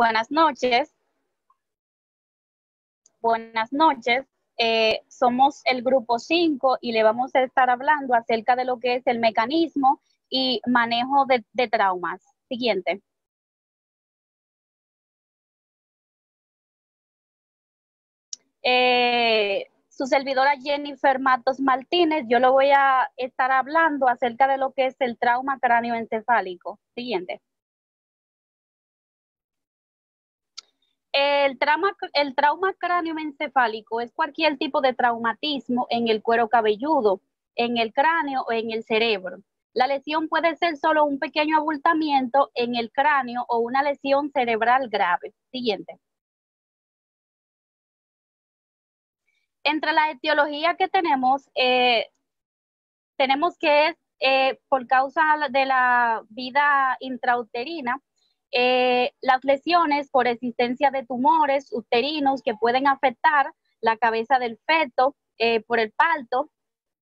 Buenas noches. Buenas noches. Somos el grupo 5 y le vamos a estar hablando acerca de lo que es el mecanismo y manejo de traumas. Siguiente. Su servidora Jennifer Matos Martínez, yo le voy a estar hablando acerca de lo que es el trauma cráneoencefálico. Siguiente. El trauma cráneoencefálico es cualquier tipo de traumatismo en el cuero cabelludo, en el cráneo o en el cerebro. La lesión puede ser solo un pequeño abultamiento en el cráneo o una lesión cerebral grave. Siguiente. Entre la etiología que tenemos que es por causa de la vida intrauterina, las lesiones por existencia de tumores uterinos que pueden afectar la cabeza del feto por el parto.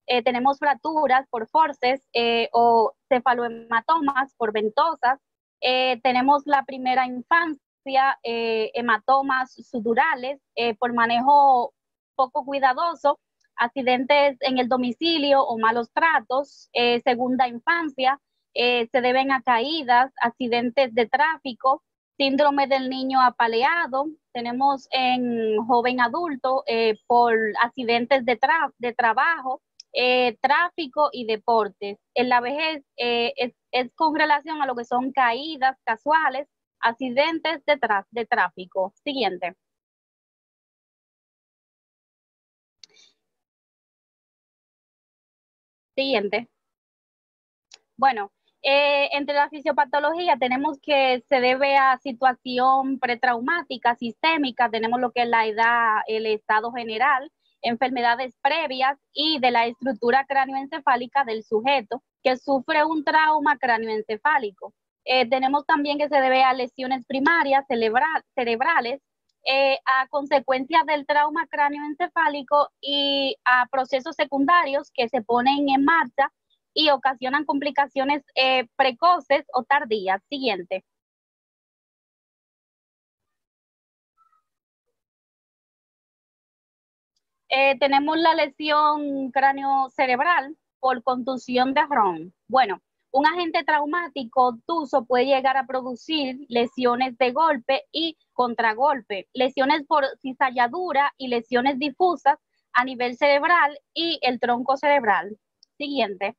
Tenemos fracturas por forces o cefalohematomas por ventosas. Tenemos la primera infancia, hematomas sudurales por manejo poco cuidadoso, accidentes en el domicilio o malos tratos. Segunda infancia, se deben a caídas, accidentes de tráfico, síndrome del niño apaleado. Tenemos en joven adulto por accidentes de trabajo, tráfico y deportes. En la vejez es con relación a lo que son caídas casuales, accidentes de tráfico. Siguiente. Siguiente. Bueno, entre la fisiopatología tenemos que se debe a situación pretraumática, sistémica, tenemos lo que es la edad, el estado general, enfermedades previas y de la estructura cráneoencefálica del sujeto que sufre un trauma cráneoencefálico. Tenemos también que se debe a lesiones primarias cerebrales, a consecuencia del trauma cráneoencefálico y a procesos secundarios que se ponen en marcha y ocasionan complicaciones precoces o tardías. Siguiente. Tenemos la lesión craneocerebral por contusión de Ron. Bueno, un agente traumático obtuso puede llegar a producir lesiones de golpe y contragolpe, lesiones por cizalladura y lesiones difusas a nivel cerebral y el tronco cerebral. Siguiente.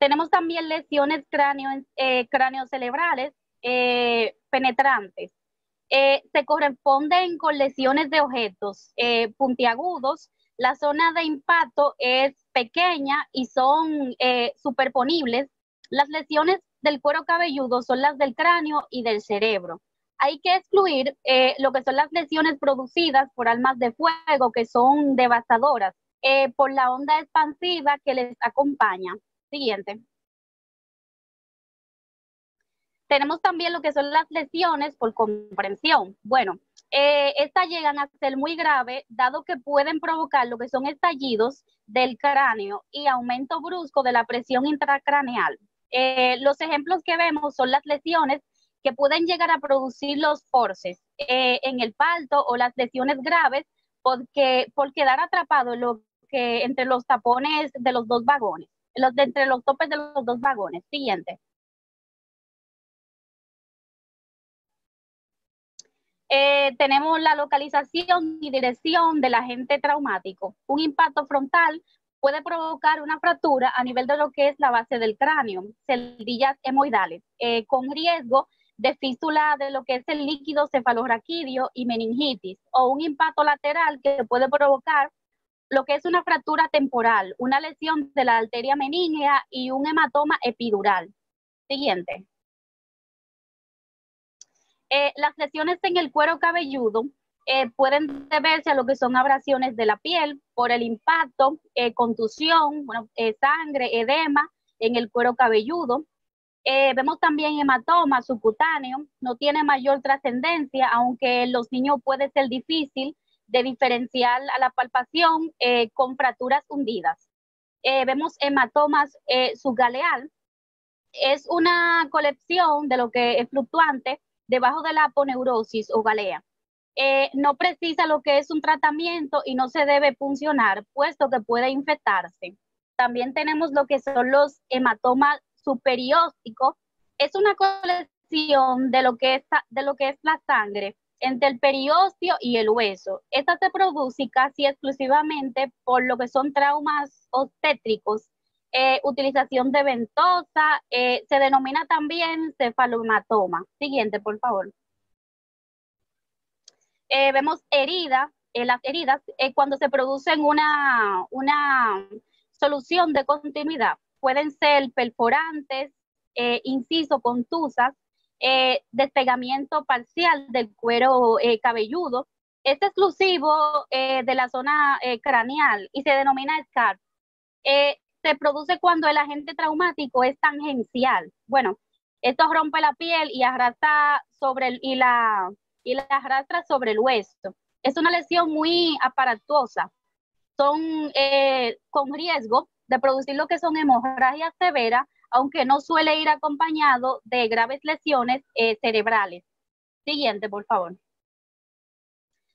Tenemos también lesiones craneocerebrales penetrantes. Se corresponden con lesiones de objetos puntiagudos. La zona de impacto es pequeña y son superponibles. Las lesiones del cuero cabelludo son las del cráneo y del cerebro. Hay que excluir lo que son las lesiones producidas por armas de fuego, que son devastadoras, por la onda expansiva que les acompaña. Siguiente. Tenemos también lo que son las lesiones por comprensión. Bueno, estas llegan a ser muy graves, dado que pueden provocar lo que son estallidos del cráneo y aumento brusco de la presión intracraneal. Los ejemplos que vemos son las lesiones que pueden llegar a producir los forces en el parto, o las lesiones graves por quedar atrapado entre los tapones de los dos vagones, entre los topes de los dos vagones. Siguiente. Tenemos la localización y dirección del agente traumático. Un impacto frontal puede provocar una fractura a nivel de lo que es la base del cráneo, celdillas hemoidales, con riesgo de fístula de lo que es el líquido cefalorraquídeo y meningitis, o un impacto lateral que puede provocar lo que es una fractura temporal, una lesión de la arteria meningea y un hematoma epidural. Siguiente. Las lesiones en el cuero cabelludo pueden deberse a lo que son abrasiones de la piel por el impacto, contusión, sangre, edema en el cuero cabelludo. Vemos también hematoma subcutáneo, no tiene mayor trascendencia, aunque en los niños puede ser difícil de diferenciar a la palpación con fracturas hundidas. Vemos hematomas subgaleal, es una colección de lo que es fluctuante debajo de la aponeurosis o galea. No precisa lo que es un tratamiento y no se debe puncionar, puesto que puede infectarse. También tenemos lo que son los hematomas superiósticos. Es una colección de lo que es la sangre entre el periósteo y el hueso. Esta se produce casi exclusivamente por lo que son traumas obstétricos, utilización de ventosa, se denomina también cefalohematoma. Siguiente, por favor. Vemos heridas, las heridas cuando se producen una solución de continuidad. Pueden ser perforantes, inciso contusas, despegamiento parcial del cuero cabelludo. Es exclusivo de la zona craneal y se denomina SCAR. Se produce cuando el agente traumático es tangencial. Bueno, esto rompe la piel y arrastra y la arrastra sobre el hueso. Es una lesión muy aparatosa. Son con riesgo de producir lo que son hemorragias severas, aunque no suele ir acompañado de graves lesiones cerebrales. Siguiente, por favor.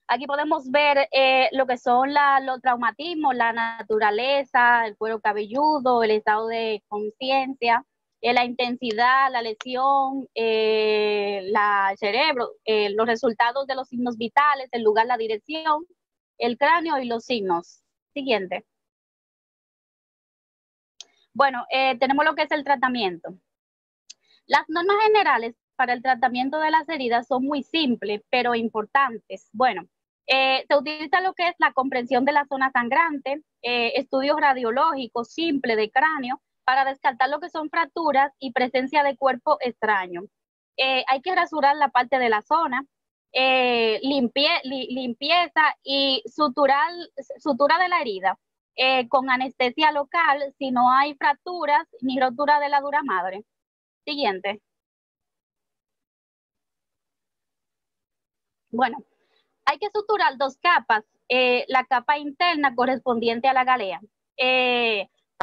Aquí podemos ver lo que son los traumatismos, la naturaleza, el cuero cabelludo, el estado de conciencia, la intensidad, la lesión, el cerebro, los resultados de los signos vitales, el lugar, la dirección, el cráneo y los signos. Siguiente. Bueno, tenemos lo que es el tratamiento. Las normas generales para el tratamiento de las heridas son muy simples, pero importantes. Bueno, se utiliza lo que es la comprensión de la zona sangrante, estudios radiológicos simples de cráneo para descartar lo que son fracturas y presencia de cuerpo extraño. Hay que rasurar la parte de la zona, limpieza y sutura de la herida con anestesia local si no hay fracturas ni rotura de la dura madre. Siguiente. Bueno, hay que suturar dos capas, la capa interna correspondiente a la galea,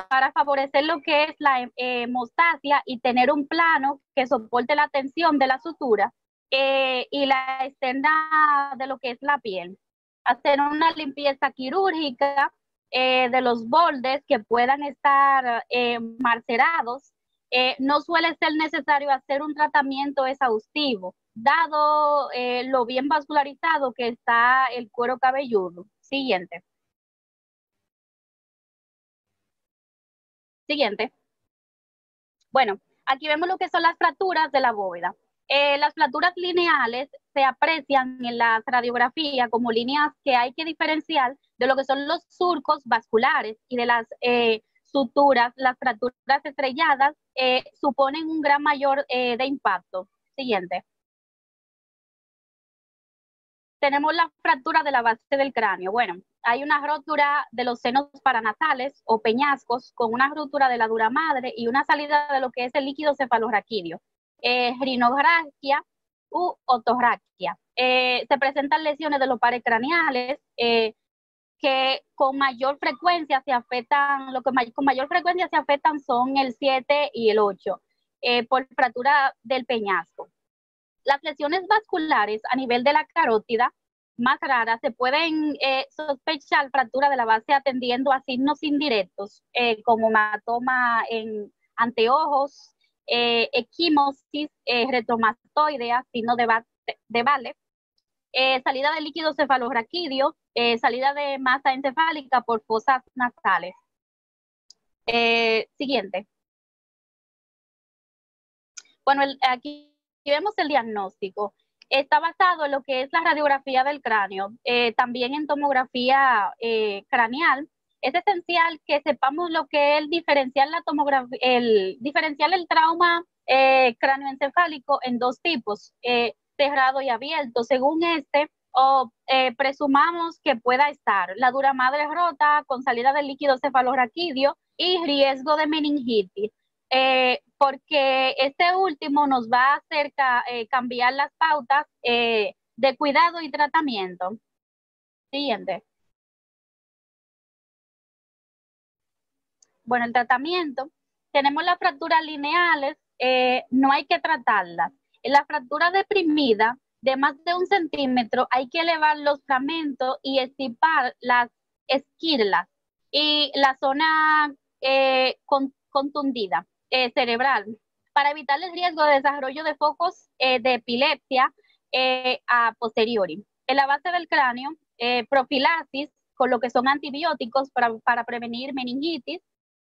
para favorecer lo que es la hemostasia y tener un plano que soporte la tensión de la sutura y la externa de lo que es la piel. Hacer una limpieza quirúrgica de los bordes que puedan estar macerados. No suele ser necesario hacer un tratamiento exhaustivo, dado lo bien vascularizado que está el cuero cabelludo. Siguiente. Siguiente. Bueno, aquí vemos lo que son las fracturas de la bóveda. Las fracturas lineales se aprecian en la radiografía como líneas que hay que diferenciar de lo que son los surcos vasculares y de las suturas. Las fracturas estrelladas suponen un gran mayor de impacto. Siguiente. Tenemos la fractura de la base del cráneo. Bueno, hay una rotura de los senos paranasales o peñascos con una rotura de la dura madre y una salida de lo que es el líquido cefalorraquídeo. Rinograquia u otorraquia. Se presentan lesiones de los pares craneales que con mayor frecuencia se afectan, con mayor frecuencia se afectan son el 7 y el 8 por fractura del peñasco. Las lesiones vasculares a nivel de la carótida más raras se pueden sospechar fractura de la base atendiendo a signos indirectos como hematoma en anteojos, equimosis retromastoidea, signo de Vale, salida de líquido cefalorraquídeo, salida de masa encefálica por fosas nasales. Siguiente. Bueno, aquí vemos el diagnóstico. Está basado en lo que es la radiografía del cráneo, también en tomografía craneal. Es esencial que sepamos lo que es diferenciar el trauma cráneoencefálico en dos tipos, cerrado y abierto. Según o presumamos que pueda estar la dura madre rota con salida del líquido cefalorraquídeo y riesgo de meningitis. Porque este último nos va a hacer cambiar las pautas de cuidado y tratamiento. Siguiente. Bueno, el tratamiento. Tenemos las fracturas lineales, no hay que tratarlas. En la fractura deprimida de más de 1 centímetro hay que elevar los fragmentos y estipar las esquirlas y la zona contundida cerebral para evitar el riesgo de desarrollo de focos de epilepsia a posteriori. En la base del cráneo, profilaxis con lo que son antibióticos para prevenir meningitis,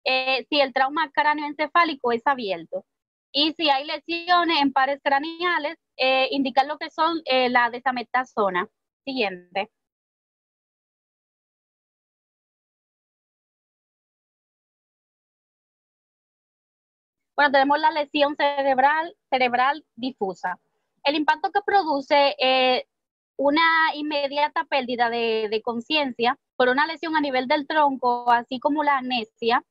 si el trauma cráneoencefálico es abierto. Y si hay lesiones en pares craneales, indicar lo que son la desametasona. Siguiente. Bueno, tenemos la lesión cerebral difusa. El impacto que produce una inmediata pérdida de conciencia por una lesión a nivel del tronco, así como la amnesia,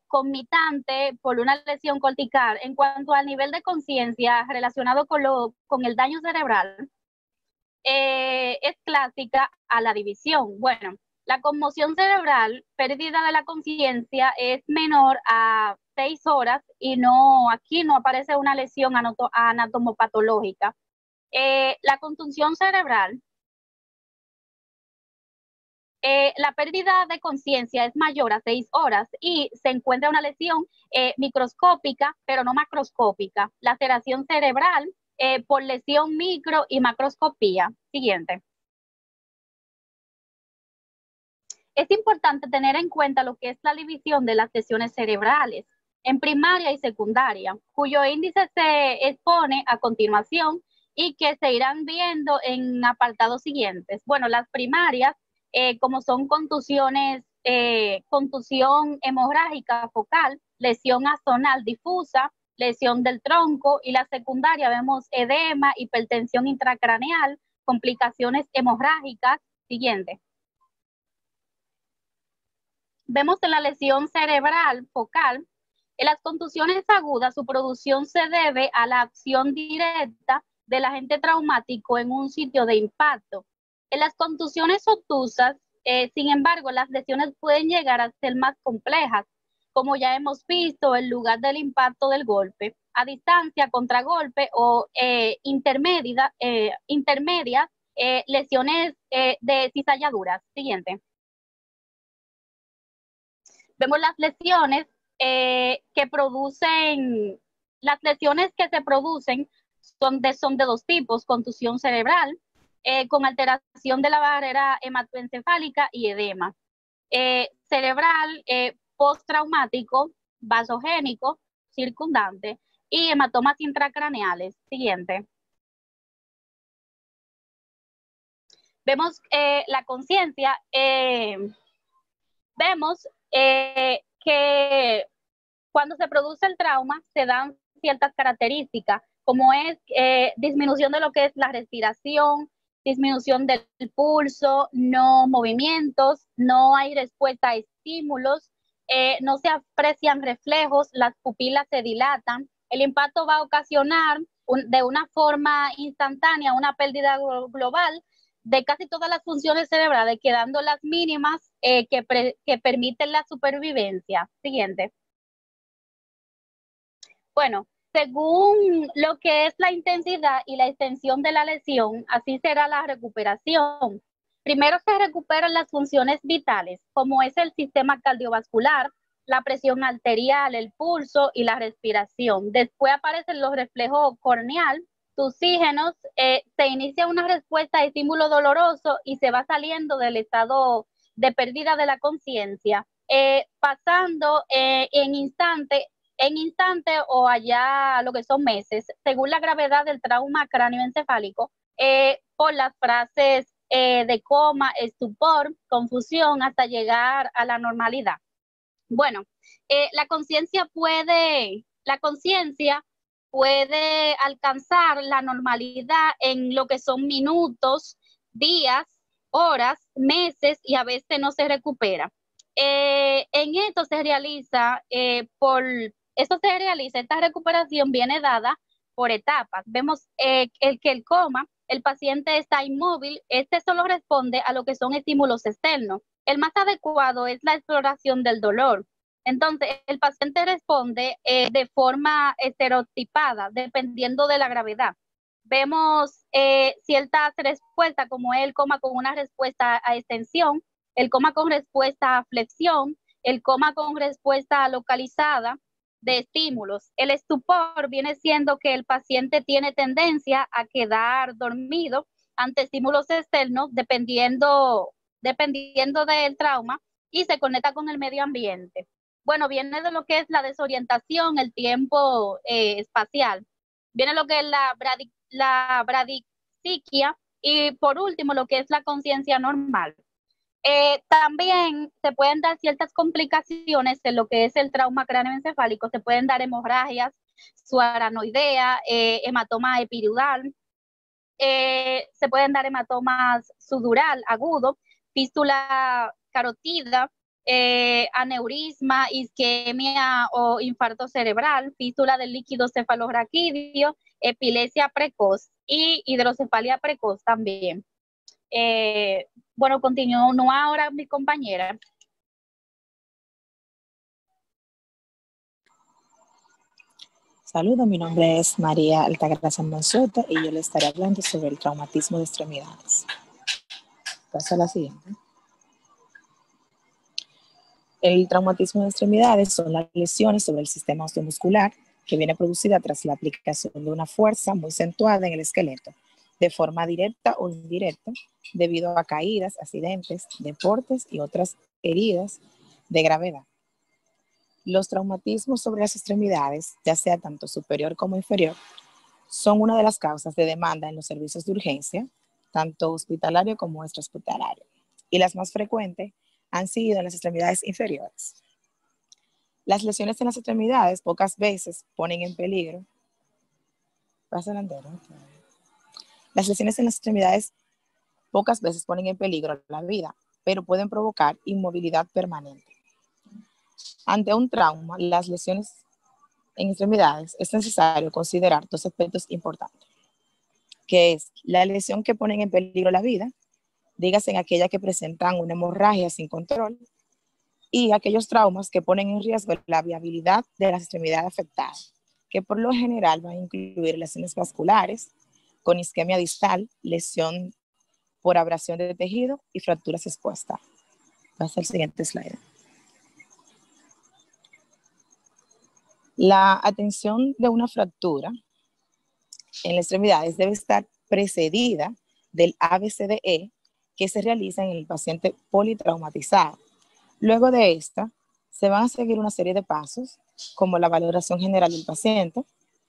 conmitante por una lesión cortical. En cuanto al nivel de conciencia relacionado con el daño cerebral, es clásica a la división. Bueno, la conmoción cerebral, pérdida de la conciencia, es menor a 6 horas y aquí no aparece una lesión anatomopatológica. La contusión cerebral, la pérdida de conciencia es mayor a 6 horas y se encuentra una lesión microscópica, pero no macroscópica. Laceración cerebral por lesión micro y macroscopía. Siguiente. Es importante tener en cuenta lo que es la división de las lesiones cerebrales en primaria y secundaria, cuyo índice se expone a continuación y que se irán viendo en apartados siguientes. Bueno, las primarias, como son contusiones, contusión hemorrágica focal, lesión axonal difusa, lesión del tronco, y la secundaria vemos edema, hipertensión intracraneal, complicaciones hemorrágicas. Siguiente. Vemos en la lesión cerebral focal, en las contusiones agudas, su producción se debe a la acción directa del agente traumático en un sitio de impacto. En las contusiones obtusas, sin embargo, las lesiones pueden llegar a ser más complejas, como ya hemos visto, en lugar del impacto del golpe, a distancia, contragolpe o intermedias lesiones de cizalladuras. Siguiente. Vemos las lesiones las lesiones que se producen son de 2 tipos: contusión cerebral, con alteración de la barrera hematoencefálica y edema. Cerebral, postraumático, vasogénico, circundante, y hematomas intracraneales. Siguiente. Vemos la conciencia, vemos que cuando se produce el trauma se dan ciertas características, como es disminución de lo que es la respiración, disminución del pulso, no movimientos, no hay respuesta a estímulos, no se aprecian reflejos, las pupilas se dilatan. El impacto va a ocasionar de una forma instantánea una pérdida global de casi todas las funciones cerebrales, quedando las mínimas que permiten la supervivencia. Siguiente. Bueno, según lo que es la intensidad y la extensión de la lesión, así será la recuperación. Primero se recuperan las funciones vitales, como es el sistema cardiovascular, la presión arterial, el pulso y la respiración. Después aparecen los reflejos corneal, tusígenos, se inicia una respuesta a estímulo doloroso y se va saliendo del estado de pérdida de la conciencia, pasando en instante o allá lo que son meses, según la gravedad del trauma cráneoencefálico, por las frases de coma, estupor, confusión, hasta llegar a la normalidad. Bueno, la conciencia puede alcanzar la normalidad en lo que son minutos, días, horas, meses, y a veces no se recupera. En esto se realiza esta recuperación viene dada por etapas. Vemos que el coma, el paciente está inmóvil, este solo responde a lo que son estímulos externos. El más adecuado es la exploración del dolor. Entonces, el paciente responde de forma estereotipada, dependiendo de la gravedad. Vemos ciertas respuestas, como el coma con una respuesta a extensión, el coma con respuesta a flexión, el coma con respuesta localizada de estímulos. El estupor viene siendo que el paciente tiene tendencia a quedar dormido ante estímulos externos, dependiendo del trauma, y se conecta con el medio ambiente. Bueno, viene de lo que es la desorientación, el tiempo espacial. Viene lo que es la bradipsiquia, y por último lo que es la conciencia normal. También se pueden dar ciertas complicaciones en lo que es el trauma cráneoencefálico. Se pueden dar hemorragias, subaranoidea, hematoma epidural, se pueden dar hematomas sudural agudo, fístula carótida, aneurisma, isquemia o infarto cerebral, fístula del líquido cefalorraquídeo, epilepsia precoz y hidrocefalia precoz también. Bueno, continúo ahora mi compañera. Saludos, mi nombre es María Altagracia Monsueta y yo le estaré hablando sobre el traumatismo de extremidades. Pasa a la siguiente. El traumatismo de extremidades son las lesiones sobre el sistema osteomuscular que viene producida tras la aplicación de una fuerza muy acentuada en el esqueleto, de forma directa o indirecta, debido a caídas, accidentes, deportes y otras heridas de gravedad. Los traumatismos sobre las extremidades, ya sea tanto superior como inferior, son una de las causas de demanda en los servicios de urgencia, tanto hospitalario como extrahospitalario, y las más frecuentes han sido en las extremidades inferiores. Las lesiones en las extremidades pocas veces ponen en peligro. Las lesiones en las extremidades pocas veces ponen en peligro la vida, pero pueden provocar inmovilidad permanente. Ante un trauma, las lesiones en extremidades, es necesario considerar dos aspectos importantes, que es la lesión que ponen en peligro la vida, dígase en aquella que presentan una hemorragia sin control, y aquellos traumas que ponen en riesgo la viabilidad de las extremidades afectadas, que por lo general van a incluir lesiones vasculares, con isquemia distal, lesión por abrasión de tejido y fracturas expuestas. Pasa al siguiente slide. La atención de una fractura en las extremidades debe estar precedida del ABCDE que se realiza en el paciente politraumatizado. Luego de esta, se van a seguir una serie de pasos, como la valoración general del paciente,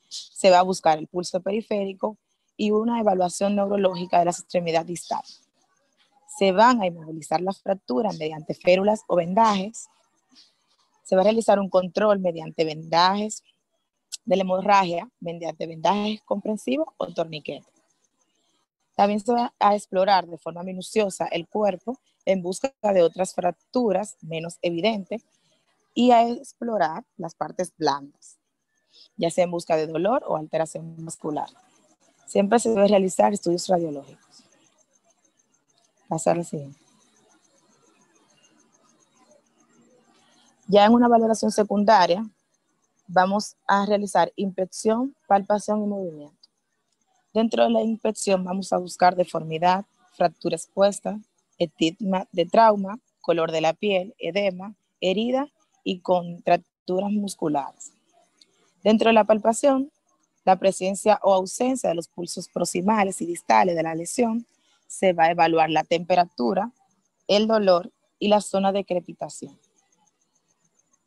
se va a buscar el pulso periférico y una evaluación neurológica de las extremidades distales. Se van a inmovilizar las fracturas mediante férulas o vendajes. Se va a realizar un control mediante vendajes de la hemorragia, mediante vendajes comprensivos o torniquetes. También se va a explorar de forma minuciosa el cuerpo en busca de otras fracturas menos evidentes y a explorar las partes blandas, ya sea en busca de dolor o alteración muscular. Siempre se debe realizar estudios radiológicos. Pasar al siguiente. Ya en una valoración secundaria, vamos a realizar inspección, palpación y movimiento. Dentro de la inspección vamos a buscar deformidad, fractura expuesta, estigma de trauma, color de la piel, edema, herida y contracturas musculares. Dentro de la palpación, la presencia o ausencia de los pulsos proximales y distales de la lesión, se va a evaluar la temperatura, el dolor y la zona de crepitación.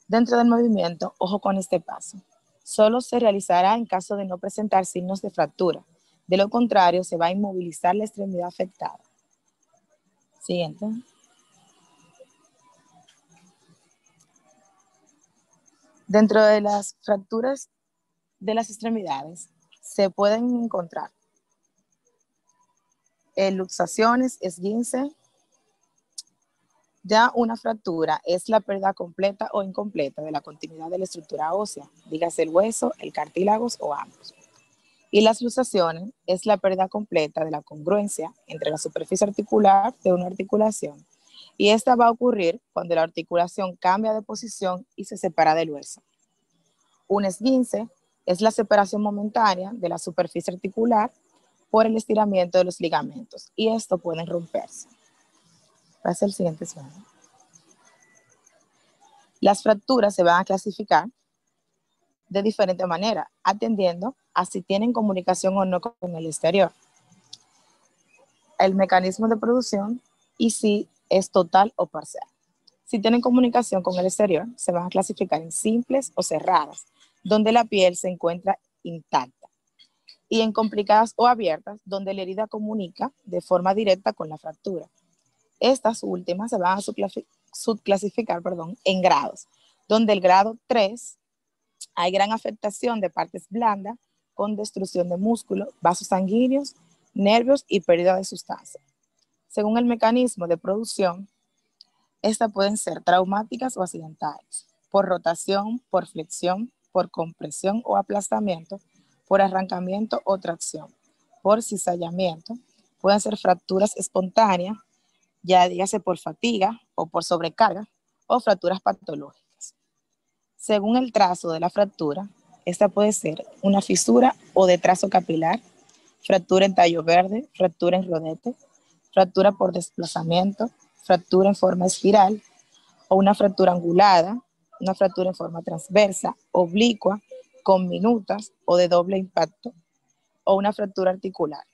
Dentro del movimiento, ojo con este paso, solo se realizará en caso de no presentar signos de fractura. De lo contrario, se va a inmovilizar la extremidad afectada. Siguiente. Dentro de las fracturas de las extremidades, se pueden encontrar luxaciones, esguince. Ya una fractura es la pérdida completa o incompleta de la continuidad de la estructura ósea, dígase el hueso, el cartílago o ambos. Y las luxaciones es la pérdida completa de la congruencia entre la superficie articular de una articulación Y esta va a ocurrir cuando la articulación cambia de posición y se separa del hueso. Un esguince es la separación momentánea de la superficie articular por el estiramiento de los ligamentos y esto puede romperse. Pasa el siguiente slide. Las fracturas se van a clasificar de diferente manera, atendiendo a si tienen comunicación o no con el exterior, el mecanismo de producción y si es total o parcial. Si tienen comunicación con el exterior, se van a clasificar en simples o cerradas, donde la piel se encuentra intacta, y en complicadas o abiertas, donde la herida comunica de forma directa con la fractura. Estas últimas se van a subclasificar en grados, donde el grado 3 hay gran afectación de partes blandas con destrucción de músculos, vasos sanguíneos, nervios y pérdida de sustancia. Según el mecanismo de producción, estas pueden ser traumáticas o accidentales, por rotación, por flexión, por compresión o aplastamiento, por arrancamiento o tracción, por cizallamiento, pueden ser fracturas espontáneas, ya dígase por fatiga o por sobrecarga, o fracturas patológicas. Según el trazo de la fractura, esta puede ser una fisura o de trazo capilar, fractura en tallo verde, fractura en rodete, fractura por desplazamiento, fractura en forma espiral, o una fractura angulada, una fractura en forma transversa, oblicua, con minutas o de doble impacto, o una fractura articular.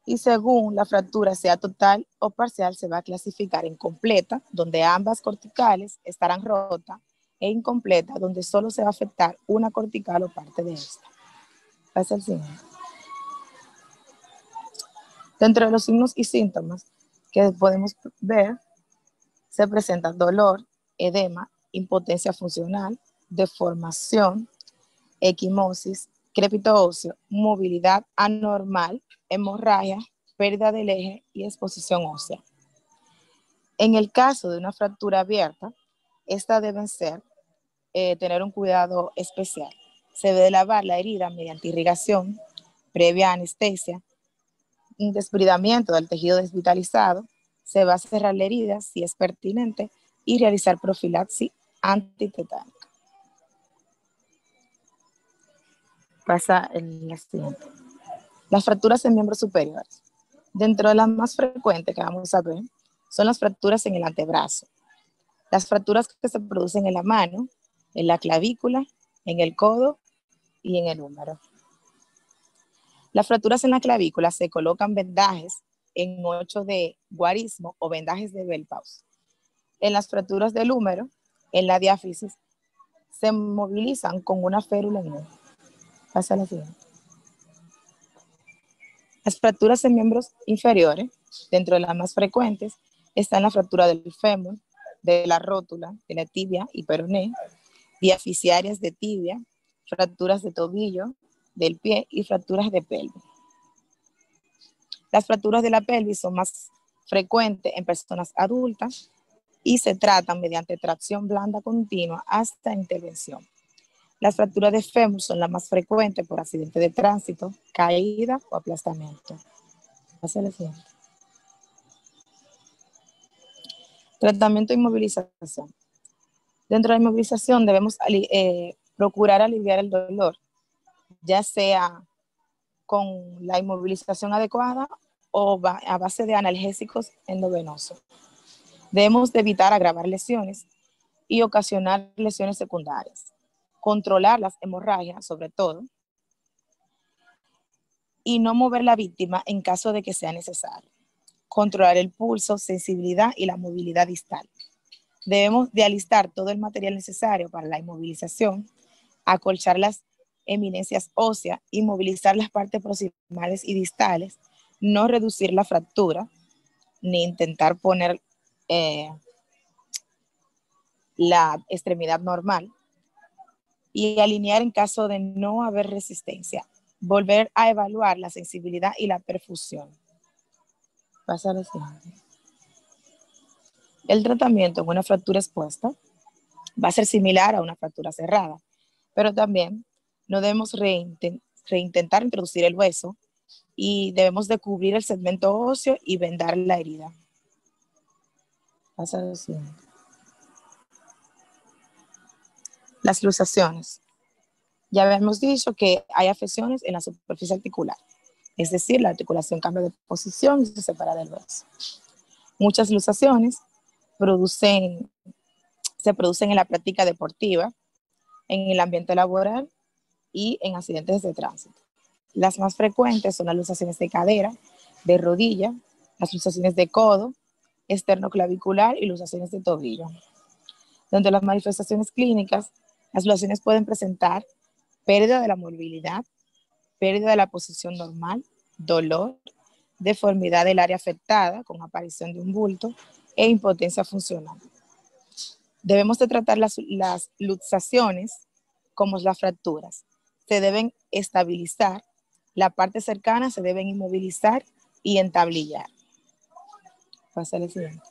Y según la fractura sea total o parcial, se va a clasificar en completa, donde ambas corticales estarán rotas, e incompleta, donde solo se va a afectar una cortical o parte de esta. Pasa el siguiente. Dentro de los signos y síntomas que podemos ver, se presentan dolor, edema, impotencia funcional, deformación, equimosis, crépito óseo, movilidad anormal, hemorragia, pérdida del eje y exposición ósea. En el caso de una fractura abierta, estas deben tener un cuidado especial. Se debe lavar la herida mediante irrigación, previa anestesia, un desbridamiento del tejido desvitalizado, se va a cerrar la herida si es pertinente y realizar profilaxis antitetánica. Pasa en la siguiente. Las fracturas en miembros superiores. Dentro de las más frecuentes que vamos a ver son las fracturas en el antebrazo. Las fracturas que se producen en la mano, en la clavícula, en el codo y en el húmero. Las fracturas en la clavícula se colocan vendajes en 8 de guarismo o vendajes de Bellpaus. En las fracturas del húmero, en la diáfisis, se movilizan con una férula en uno. Pasa a la siguiente. Las fracturas en miembros inferiores, dentro de las más frecuentes, están la fractura del fémur, de la rótula, de la tibia y peroné, diaficiarias de tibia, fracturas de tobillo, del pie y fracturas de pelvis. Las fracturas de la pelvis son más frecuentes en personas adultas y se tratan mediante tracción blanda continua hasta intervención. Las fracturas de fémur son las más frecuentes por accidente de tránsito, caída o aplastamiento. Pasa la siguiente. Tratamiento e inmovilización. Dentro de la inmovilización debemos procurar aliviar el dolor, ya sea con la inmovilización adecuada o a base de analgésicos endovenosos. Debemos de evitar agravar lesiones y ocasionar lesiones secundarias. Controlar las hemorragias, sobre todo, y no mover la víctima en caso de que sea necesario. Controlar el pulso, sensibilidad y la movilidad distal. Debemos de alistar todo el material necesario para la inmovilización, acolchar las eminencias óseas, inmovilizar las partes proximales y distales, no reducir la fractura, ni intentar poner la extremidad normal, y alinear en caso de no haber resistencia. Volver a evaluar la sensibilidad y la perfusión. Pasa a la siguiente. El tratamiento en una fractura expuesta va a ser similar a una fractura cerrada, pero también no debemos reintentar introducir el hueso y debemos de cubrir el segmento óseo y vendar la herida. Pasa lo siguiente. Las luxaciones. Ya habíamos dicho que hay afecciones en la superficie articular, es decir, la articulación cambia de posición y se separa del hueso. Muchas luxaciones se producen en la práctica deportiva, en el ambiente laboral y en accidentes de tránsito. Las más frecuentes son las luxaciones de cadera, de rodilla, las luxaciones de codo, esternoclavicular y luxaciones de tobillo. Dentro de las manifestaciones clínicas, las luxaciones pueden presentar pérdida de la movilidad, pérdida de la posición normal, dolor, deformidad del área afectada con aparición de un bulto e impotencia funcional. Debemos de tratar las luxaciones como las fracturas. Se deben estabilizar, la parte cercana se deben inmovilizar y entablillar. Pasa al siguiente.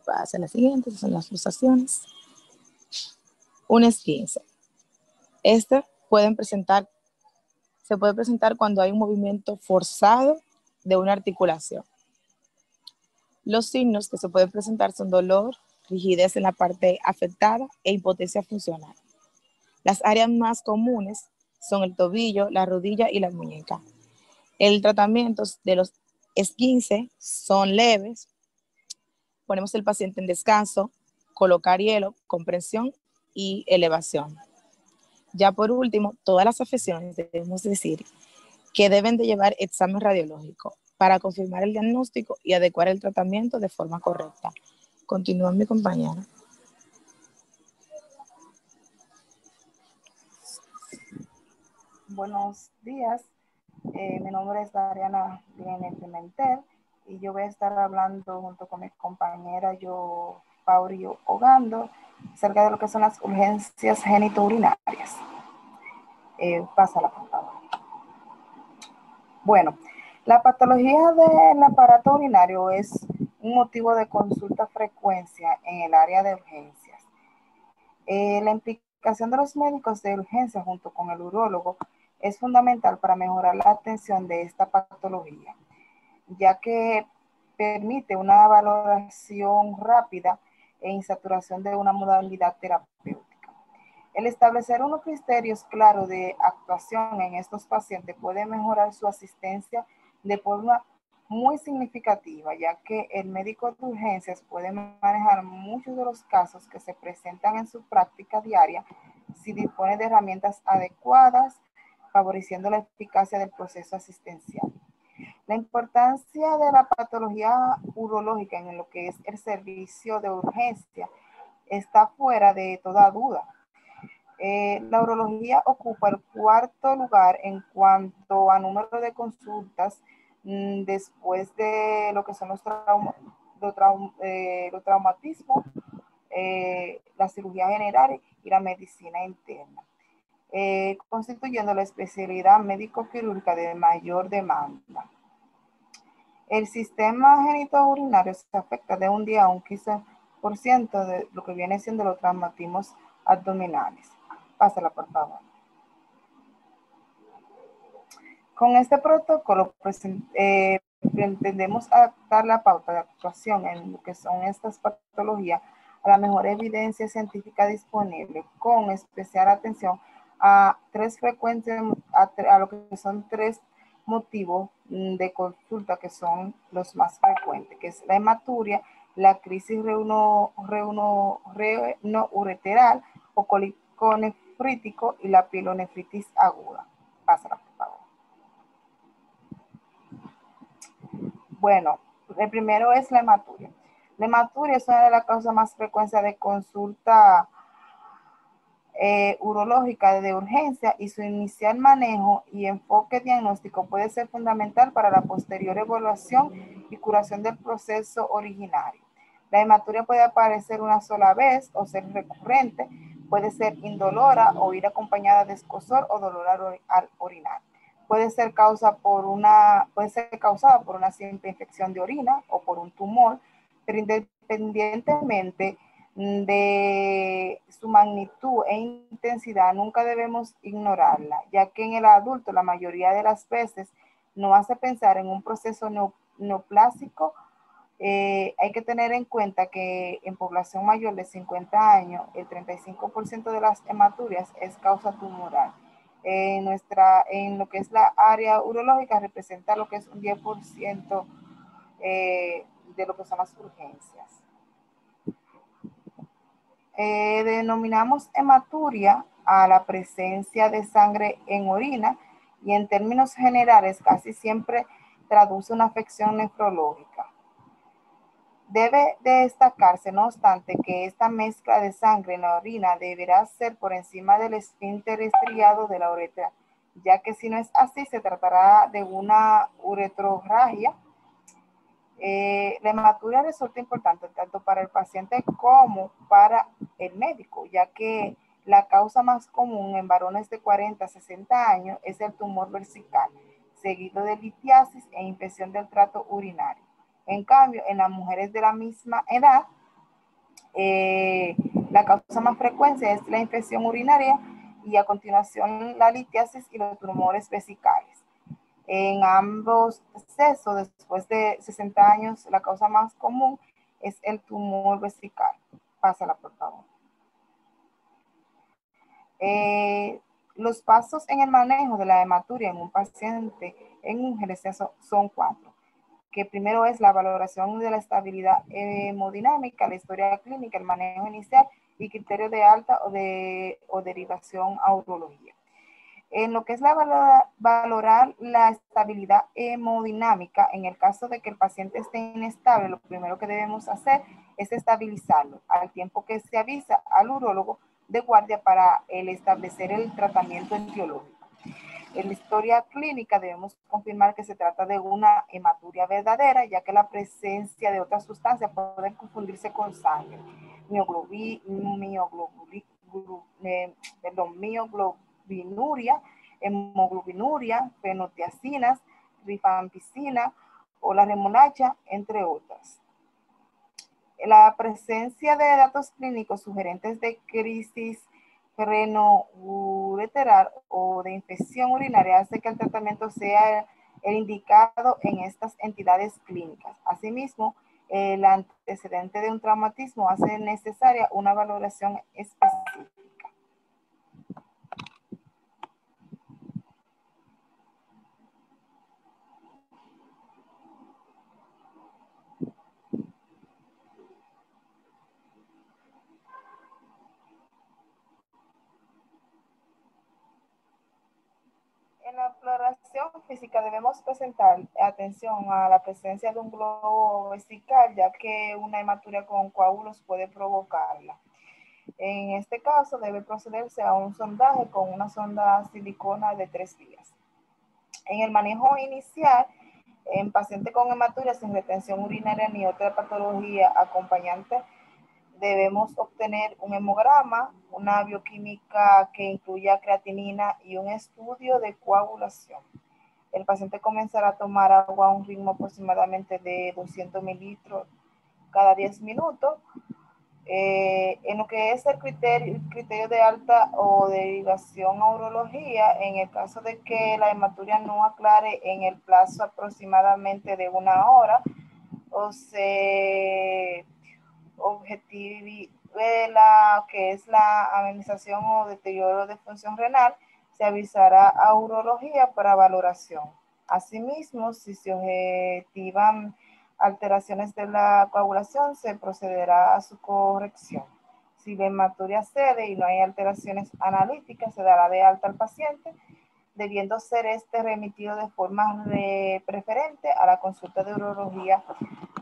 Pasa a la siguiente, son las luxaciones. Un esguince. Este se puede presentar cuando hay un movimiento forzado de una articulación. Los signos que se pueden presentar son dolor, rigidez en la parte afectada e impotencia funcional. Las áreas más comunes son el tobillo, la rodilla y la muñeca. El tratamiento de los esguinces son leves. Ponemos al paciente en descanso, colocar hielo, comprensión y elevación. Ya por último, todas las afecciones debemos decir que deben de llevar examen radiológico para confirmar el diagnóstico y adecuar el tratamiento de forma correcta. Continúa mi compañera. Buenos días, mi nombre es Ariana Pimentel y yo voy a estar hablando junto con mi compañera Pauri Ogando acerca de lo que son las urgencias genitourinarias. Pásala, por favor. Bueno, la patología del aparato urinario es un motivo de consulta frecuencia en el área de urgencias. La implicación de los médicos de urgencia junto con el urólogo es fundamental para mejorar la atención de esta patología, ya que permite una valoración rápida e insaturación de una modalidad terapéutica. El establecer unos criterios claros de actuación en estos pacientes puede mejorar su asistencia de forma muy significativa, ya que el médico de urgencias puede manejar muchos de los casos que se presentan en su práctica diaria si dispone de herramientas adecuadas, favoreciendo la eficacia del proceso asistencial. La importancia de la patología urológica en lo que es el servicio de urgencia está fuera de toda duda. La urología ocupa el cuarto lugar en cuanto a número de consultas después de lo que son los traumatismos, la cirugía general y la medicina interna, constituyendo la especialidad médico-quirúrgica de mayor demanda. El sistema genitourinario se afecta de un día a un 15% de lo que viene siendo los traumatismos abdominales. Pásala, por favor. Con este protocolo pretendemos adaptar la pauta de actuación en lo que son estas patologías a la mejor evidencia científica disponible, con especial atención a lo que son tres motivos de consulta que son los más frecuentes, que es la hematuria, la crisis ureteral o cólico nefrítico y la pielonefritis aguda. Pásala, por favor. Bueno, el primero es la hematuria. La hematuria es una de las causas más frecuentes de consulta urológica de urgencia, y su inicial manejo y enfoque diagnóstico puede ser fundamental para la posterior evaluación y curación del proceso originario. La hematuria puede aparecer una sola vez o ser recurrente, puede ser indolora o ir acompañada de escozor o dolor al orinar. Puede ser causada por una simple infección de orina o por un tumor, pero independientemente de su magnitud e intensidad, nunca debemos ignorarla, ya que en el adulto la mayoría de las veces no hace pensar en un proceso neoplásico. Hay que tener en cuenta que en población mayor de 50 años, el 35% de las hematurias es causa tumoral. En lo que es la área urológica representa lo que es un 10% de lo que son las urgencias. Denominamos hematuria a la presencia de sangre en orina y en términos generales casi siempre traduce una afección nefrológica. Debe de destacarse, no obstante, que esta mezcla de sangre en la orina deberá ser por encima del esfínter estriado de la uretra, ya que si no es así, se tratará de una uretrorragia. La hematuria resulta importante tanto para el paciente como para el médico, ya que la causa más común en varones de 40 a 60 años es el tumor versical, seguido de litiasis e infección del tracto urinario. En cambio, en las mujeres de la misma edad, la causa más frecuente es la infección urinaria y a continuación la litiasis y los tumores vesicales. En ambos sexos, después de 60 años, la causa más común es el tumor vesical. Pásala, por favor. Los pasos en el manejo de la hematuria en un paciente en mujeres son 4. Que primero es la valoración de la estabilidad hemodinámica, la historia clínica, el manejo inicial y criterio de alta o derivación a urología. En lo que es valorar la estabilidad hemodinámica, en el caso de que el paciente esté inestable, lo primero que debemos hacer es estabilizarlo al tiempo que se avisa al urólogo de guardia para establecer el tratamiento etiológico. En la historia clínica debemos confirmar que se trata de una hematuria verdadera, ya que la presencia de otras sustancias puede confundirse con sangre. Mioglobinuria, hemoglobinuria, fenotiacinas, rifampicina o la remolacha, entre otras. La presencia de datos clínicos sugerentes de crisis renoureteral o de infección urinaria hace que el tratamiento sea el indicado en estas entidades clínicas. Asimismo, el antecedente de un traumatismo hace necesaria una valoración específica. En la exploración física debemos presentar atención a la presencia de un globo vesical, ya que una hematuria con coágulos puede provocarla. En este caso debe procederse a un sondaje con una sonda silicona de 3 vías. En el manejo inicial, en paciente con hematuria sin retención urinaria ni otra patología acompañante, debemos obtener un hemograma, una bioquímica que incluya creatinina y un estudio de coagulación. El paciente comenzará a tomar agua a un ritmo aproximadamente de 200 mililitros cada 10 minutos. En lo que es el criterio de alta o derivación a urología, en el caso de que la hematuria no aclare en el plazo aproximadamente de 1 hora, o se objetivo de la que es la amenización o deterioro de función renal, se avisará a urología para valoración. Asimismo, si se objetivan alteraciones de la coagulación, se procederá a su corrección. Si la hematuria cede y no hay alteraciones analíticas, se dará de alta al paciente, debiendo ser remitido de forma preferente a la consulta de urología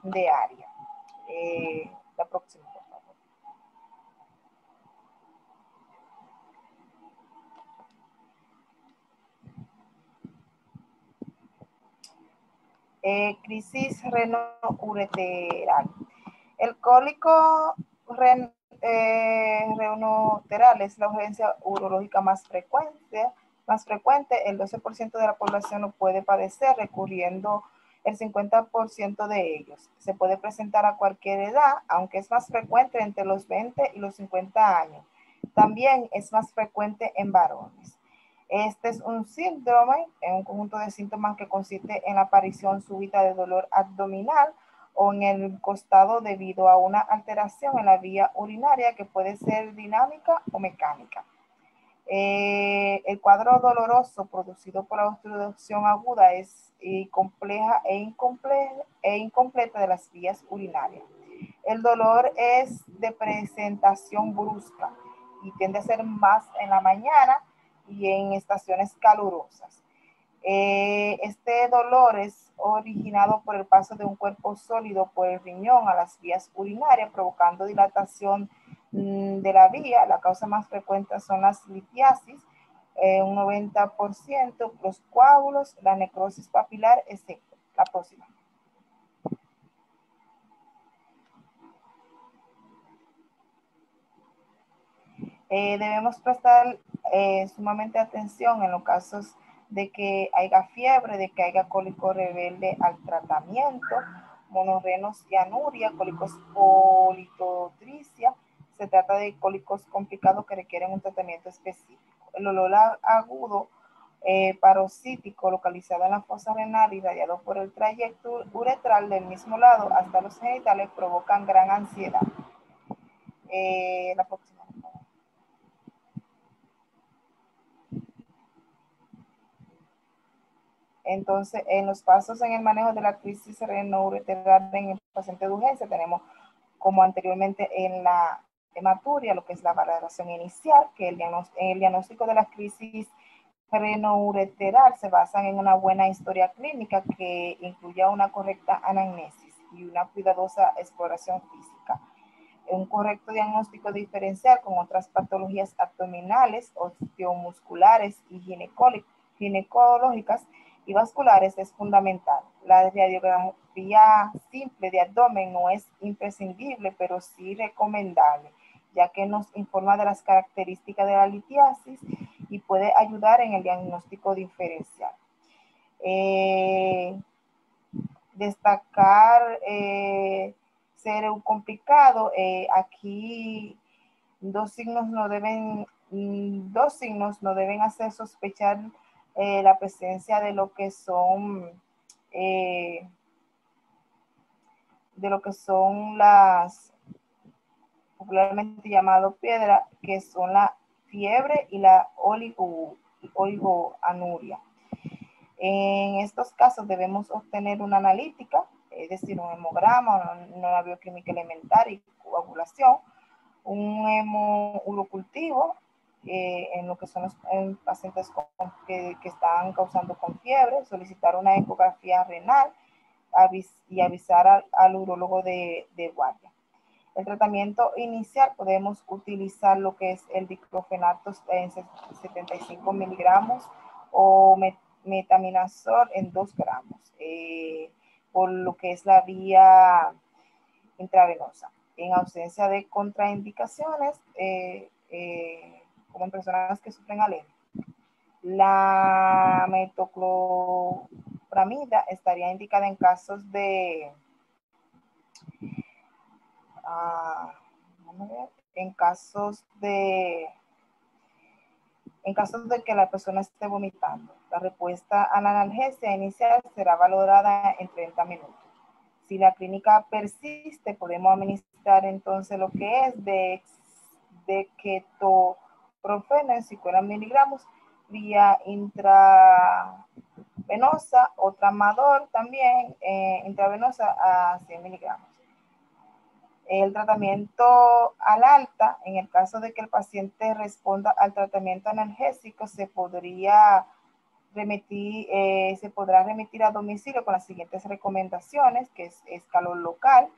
de área. La próxima, por favor. Crisis renoureteral. El cólico renoureteral es la urgencia urológica más frecuente. El 12% de la población lo puede padecer, recurriendo el 50% de ellos. Se puede presentar a cualquier edad, aunque es más frecuente entre los 20 y los 50 años. También es más frecuente en varones. Este es un síndrome, un conjunto de síntomas que consiste en la aparición súbita de dolor abdominal o en el costado debido a una alteración en la vía urinaria que puede ser dinámica o mecánica. El cuadro doloroso producido por la obstrucción aguda es compleja e incompleta de las vías urinarias. El dolor es de presentación brusca y tiende a ser más en la mañana y en estaciones calurosas. Este dolor es originado por el paso de un cuerpo sólido por el riñón a las vías urinarias, provocando dilatación de la vía. La causa más frecuente son las litiasis, un 90%, los coágulos, la necrosis papilar, etc. La próxima. Debemos prestar sumamente atención en los casos de que haya fiebre, de que haya cólico rebelde al tratamiento, monorrenos y anuria, cólicos politotricia. Se trata de cólicos complicados que requieren un tratamiento específico. El olor agudo parosítico localizado en la fosa renal, irradiado por el trayecto uretral del mismo lado hasta los genitales, provocan gran ansiedad. La próxima. Entonces, en los pasos en el manejo de la crisis renoureteral en el paciente de urgencia, tenemos como anteriormente en la hematuria, lo que es la valoración inicial, que el diagnóstico de la crisis renoureteral se basa en una buena historia clínica que incluya una correcta anamnesis y una cuidadosa exploración física. Un correcto diagnóstico diferencial con otras patologías abdominales, osteomusculares y ginecológicas y vasculares es fundamental. La radiografía simple de abdomen no es imprescindible, pero sí recomendable, ya que nos informa de las características de la litiasis y puede ayudar en el diagnóstico diferencial. Destacar ser complicado. Aquí dos signos no deben hacer sospechar la presencia de lo que son las popularmente llamado piedra, que son la fiebre y la oligoanuria. En estos casos debemos obtener una analítica, es decir, un hemograma, una bioquímica elemental y coagulación, un hemourocultivo en lo que son los pacientes que están causando con fiebre, solicitar una ecografía renal y avisar al urólogo de guardia. El tratamiento inicial podemos utilizar lo que es el diclofenato en 75 miligramos o metaminazol en 2 gramos por lo que es la vía intravenosa. En ausencia de contraindicaciones, como en personas que sufren alergia. La metoclopramida estaría indicada en casos de en casos de que la persona esté vomitando. La respuesta a la analgesia inicial será valorada en 30 minutos. Si la clínica persiste, podemos administrar entonces lo que es de ketoprofeno en 50 miligramos vía intravenosa o tramador también intravenosa a 100 miligramos. El tratamiento al alta, en el caso de que el paciente responda al tratamiento analgésico, se podrá remitir a domicilio con las siguientes recomendaciones, que es calor local.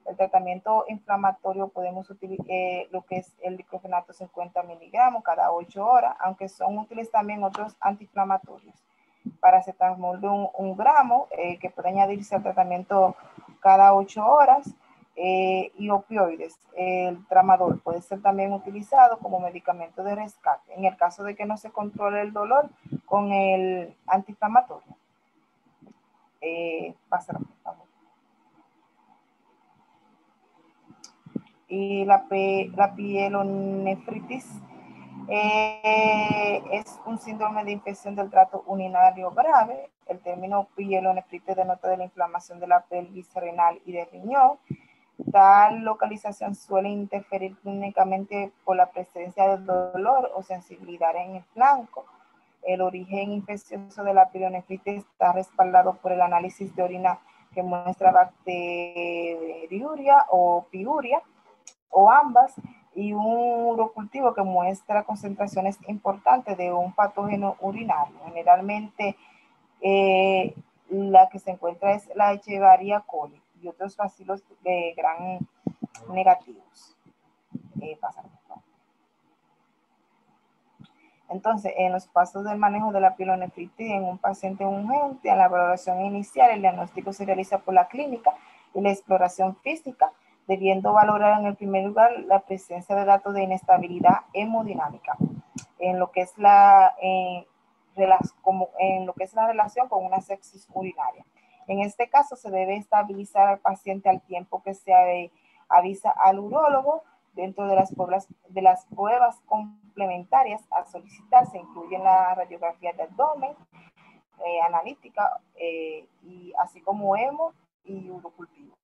El tratamiento inflamatorio podemos utilizar lo que es el diclofenato 50 miligramos cada 8 horas, aunque son útiles también otros antiinflamatorios. Paracetamol de 1 gramo, que puede añadirse al tratamiento cada 8 horas. Y opioides, el tramadol puede ser también utilizado como medicamento de rescate en el caso de que no se controle el dolor con el antiinflamatorio. Pásalo, por favor. Y la pielonefritis es un síndrome de infección del tracto urinario grave. El término pielonefritis denota de la inflamación de la pelvis renal y del riñón. Tal localización suele interferir clínicamente por la presencia de dolor o sensibilidad en el flanco. El origen infeccioso de la pielonefritis está respaldado por el análisis de orina que muestra bacteriuria o piuria o ambas, y un urocultivo que muestra concentraciones importantes de un patógeno urinario. Generalmente la que se encuentra es la Escherichia coli y otros bacilos gram negativos. Entonces, en los pasos del manejo de la pielonefritis en un paciente urgente, en la valoración inicial, el diagnóstico se realiza por la clínica y la exploración física, debiendo valorar en el primer lugar la presencia de datos de inestabilidad hemodinámica en lo que es la relación con una sepsis urinaria. En este caso, se debe estabilizar al paciente al tiempo que se avisa al urólogo. Dentro de las pruebas complementarias a solicitar se incluyen la radiografía de abdomen, analítica, y así como hemo y urocultivos.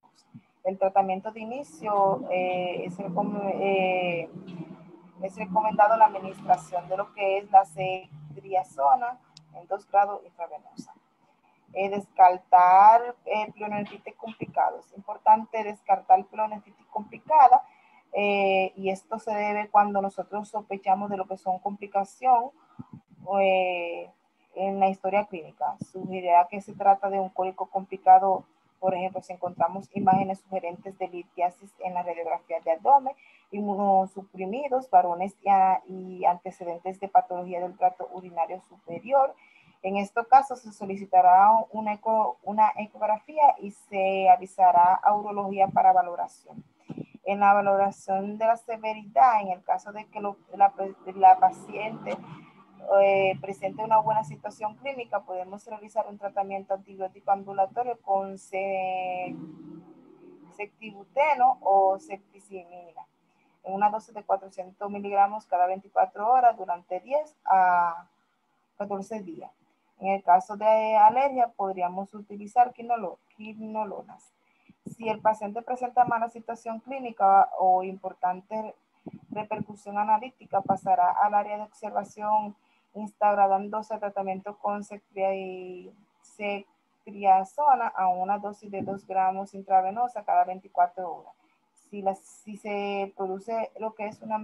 El tratamiento de inicio es recomendado la administración de lo que es la ceftriaxona en 2 grados intravenosa. Descartar pielonefritis complicada. Es importante descartar pielonefritis complicada, y esto se debe cuando nosotros sospechamos de lo que son complicaciones en la historia clínica. Sugerirá que se trata de un cólico complicado. Por ejemplo, si encontramos imágenes sugerentes de litiasis en la radiografía de abdomen, inmunosuprimidos, varones y antecedentes de patología del tracto urinario superior. En estos casos se solicitará una ecografía y se avisará a urología para valoración. En la valoración de la severidad, en el caso de que la paciente presente una buena situación clínica, podemos realizar un tratamiento antibiótico ambulatorio con cectibuteno o ceftriaxona en una dosis de 400 miligramos cada 24 horas durante 10 a 14 días. En el caso de alergia, podríamos utilizar quinolonas. Si el paciente presenta mala situación clínica o importante repercusión analítica, pasará al área de observación instaurándose tratamiento con ceftriaxona a una dosis de 2 gramos intravenosa cada 24 horas. Si se produce lo que es una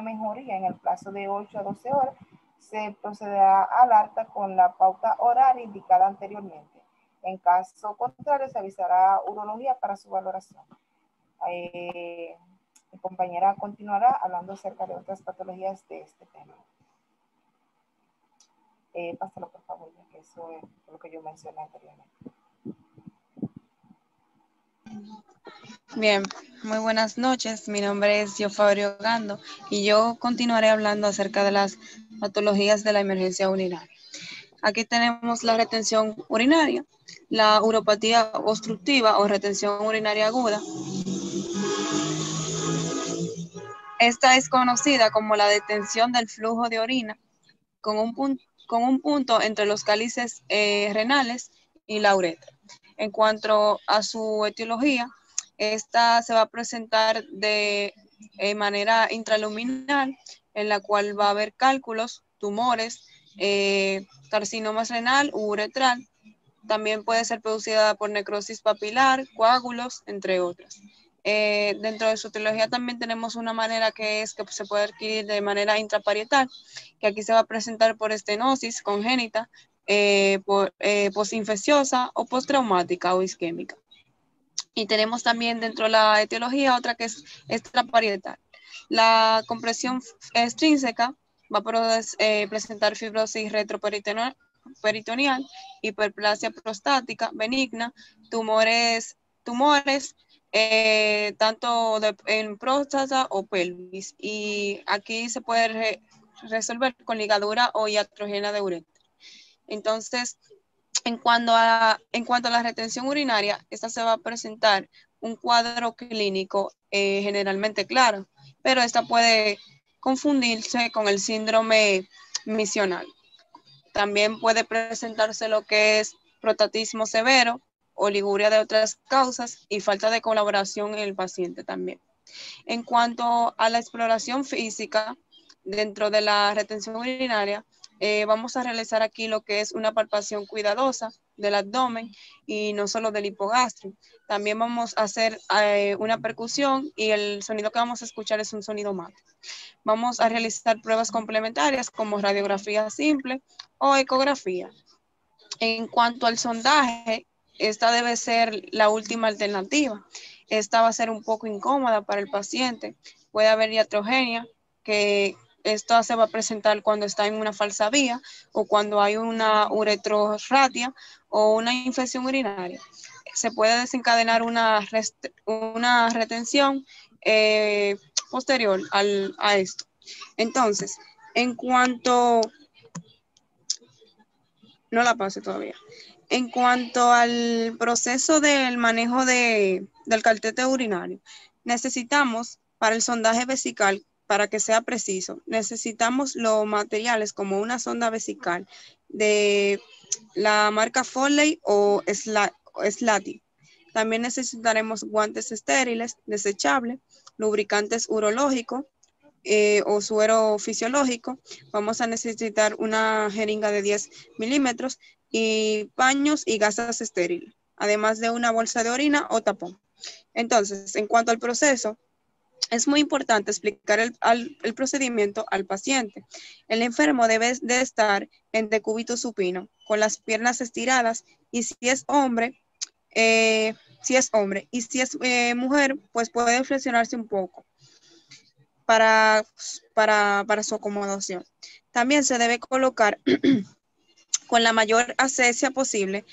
mejoría en el plazo de 8 a 12 horas, se procederá al alta con la pauta oral indicada anteriormente. En caso contrario, se avisará a urología para su valoración. Mi compañera continuará hablando acerca de otras patologías de este tema. Pásalo, por favor, ya que eso es lo que yo mencioné anteriormente. Bien, muy buenas noches. Mi nombre es Fabio Gando y yo continuaré hablando acerca de las patologías de la emergencia urinaria. Aquí tenemos la retención urinaria, la uropatía obstructiva o retención urinaria aguda. Esta es conocida como la detención del flujo de orina con un punto entre los cálices renales y la uretra. En cuanto a su etiología, esta se va a presentar de manera intraluminal, en la cual va a haber cálculos, tumores, carcinomas renal u uretral. También puede ser producida por necrosis papilar, coágulos, entre otras. Dentro de su etiología también tenemos una manera que es que se puede adquirir de manera intraparietal, que aquí se va a presentar por estenosis congénita, postinfecciosa o posttraumática o isquémica. Y tenemos también dentro de la etiología otra que es extraparietal. La compresión extrínseca va a presentar fibrosis retroperitoneal, hiperplasia prostática benigna, tumores tanto en próstata o pelvis. Y aquí se puede resolver con ligadura o iatrogenia de uretra. Entonces, en cuanto a la retención urinaria, esta se va a presentar un cuadro clínico generalmente claro, pero esta puede confundirse con el síndrome misional. También puede presentarse lo que es prostatismo severo, oliguria de otras causas y falta de colaboración en el paciente también. En cuanto a la exploración física, dentro de la retención urinaria, vamos a realizar aquí lo que es una palpación cuidadosa del abdomen y no solo del hipogástrico. También vamos a hacer una percusión y el sonido que vamos a escuchar es un sonido mate. Vamos a realizar pruebas complementarias como radiografía simple o ecografía. En cuanto al sondaje, esta debe ser la última alternativa. Esta va a ser un poco incómoda para el paciente. Puede haber iatrogenia, que esto se va a presentar cuando está en una falsa vía o cuando hay una uretrorratia o una infección urinaria. Se puede desencadenar una retención posterior a esto. Entonces, en cuanto... No la pase todavía. En cuanto al proceso del manejo del catéter urinario, necesitamos para el sondaje vesical, para que sea preciso, necesitamos los materiales como una sonda vesical de la marca Foley o Slati. También necesitaremos guantes estériles, desechables, lubricantes urológicos, o suero fisiológico. Vamos a necesitar una jeringa de 10 milímetros y paños y gasas estériles, además de una bolsa de orina o tapón. Entonces, en cuanto al proceso, es muy importante explicar el procedimiento al paciente. El enfermo debe de estar en decúbito supino, con las piernas estiradas, y si es hombre, y si es mujer, pues puede flexionarse un poco para su acomodación. También se debe colocar con la mayor asepsia posible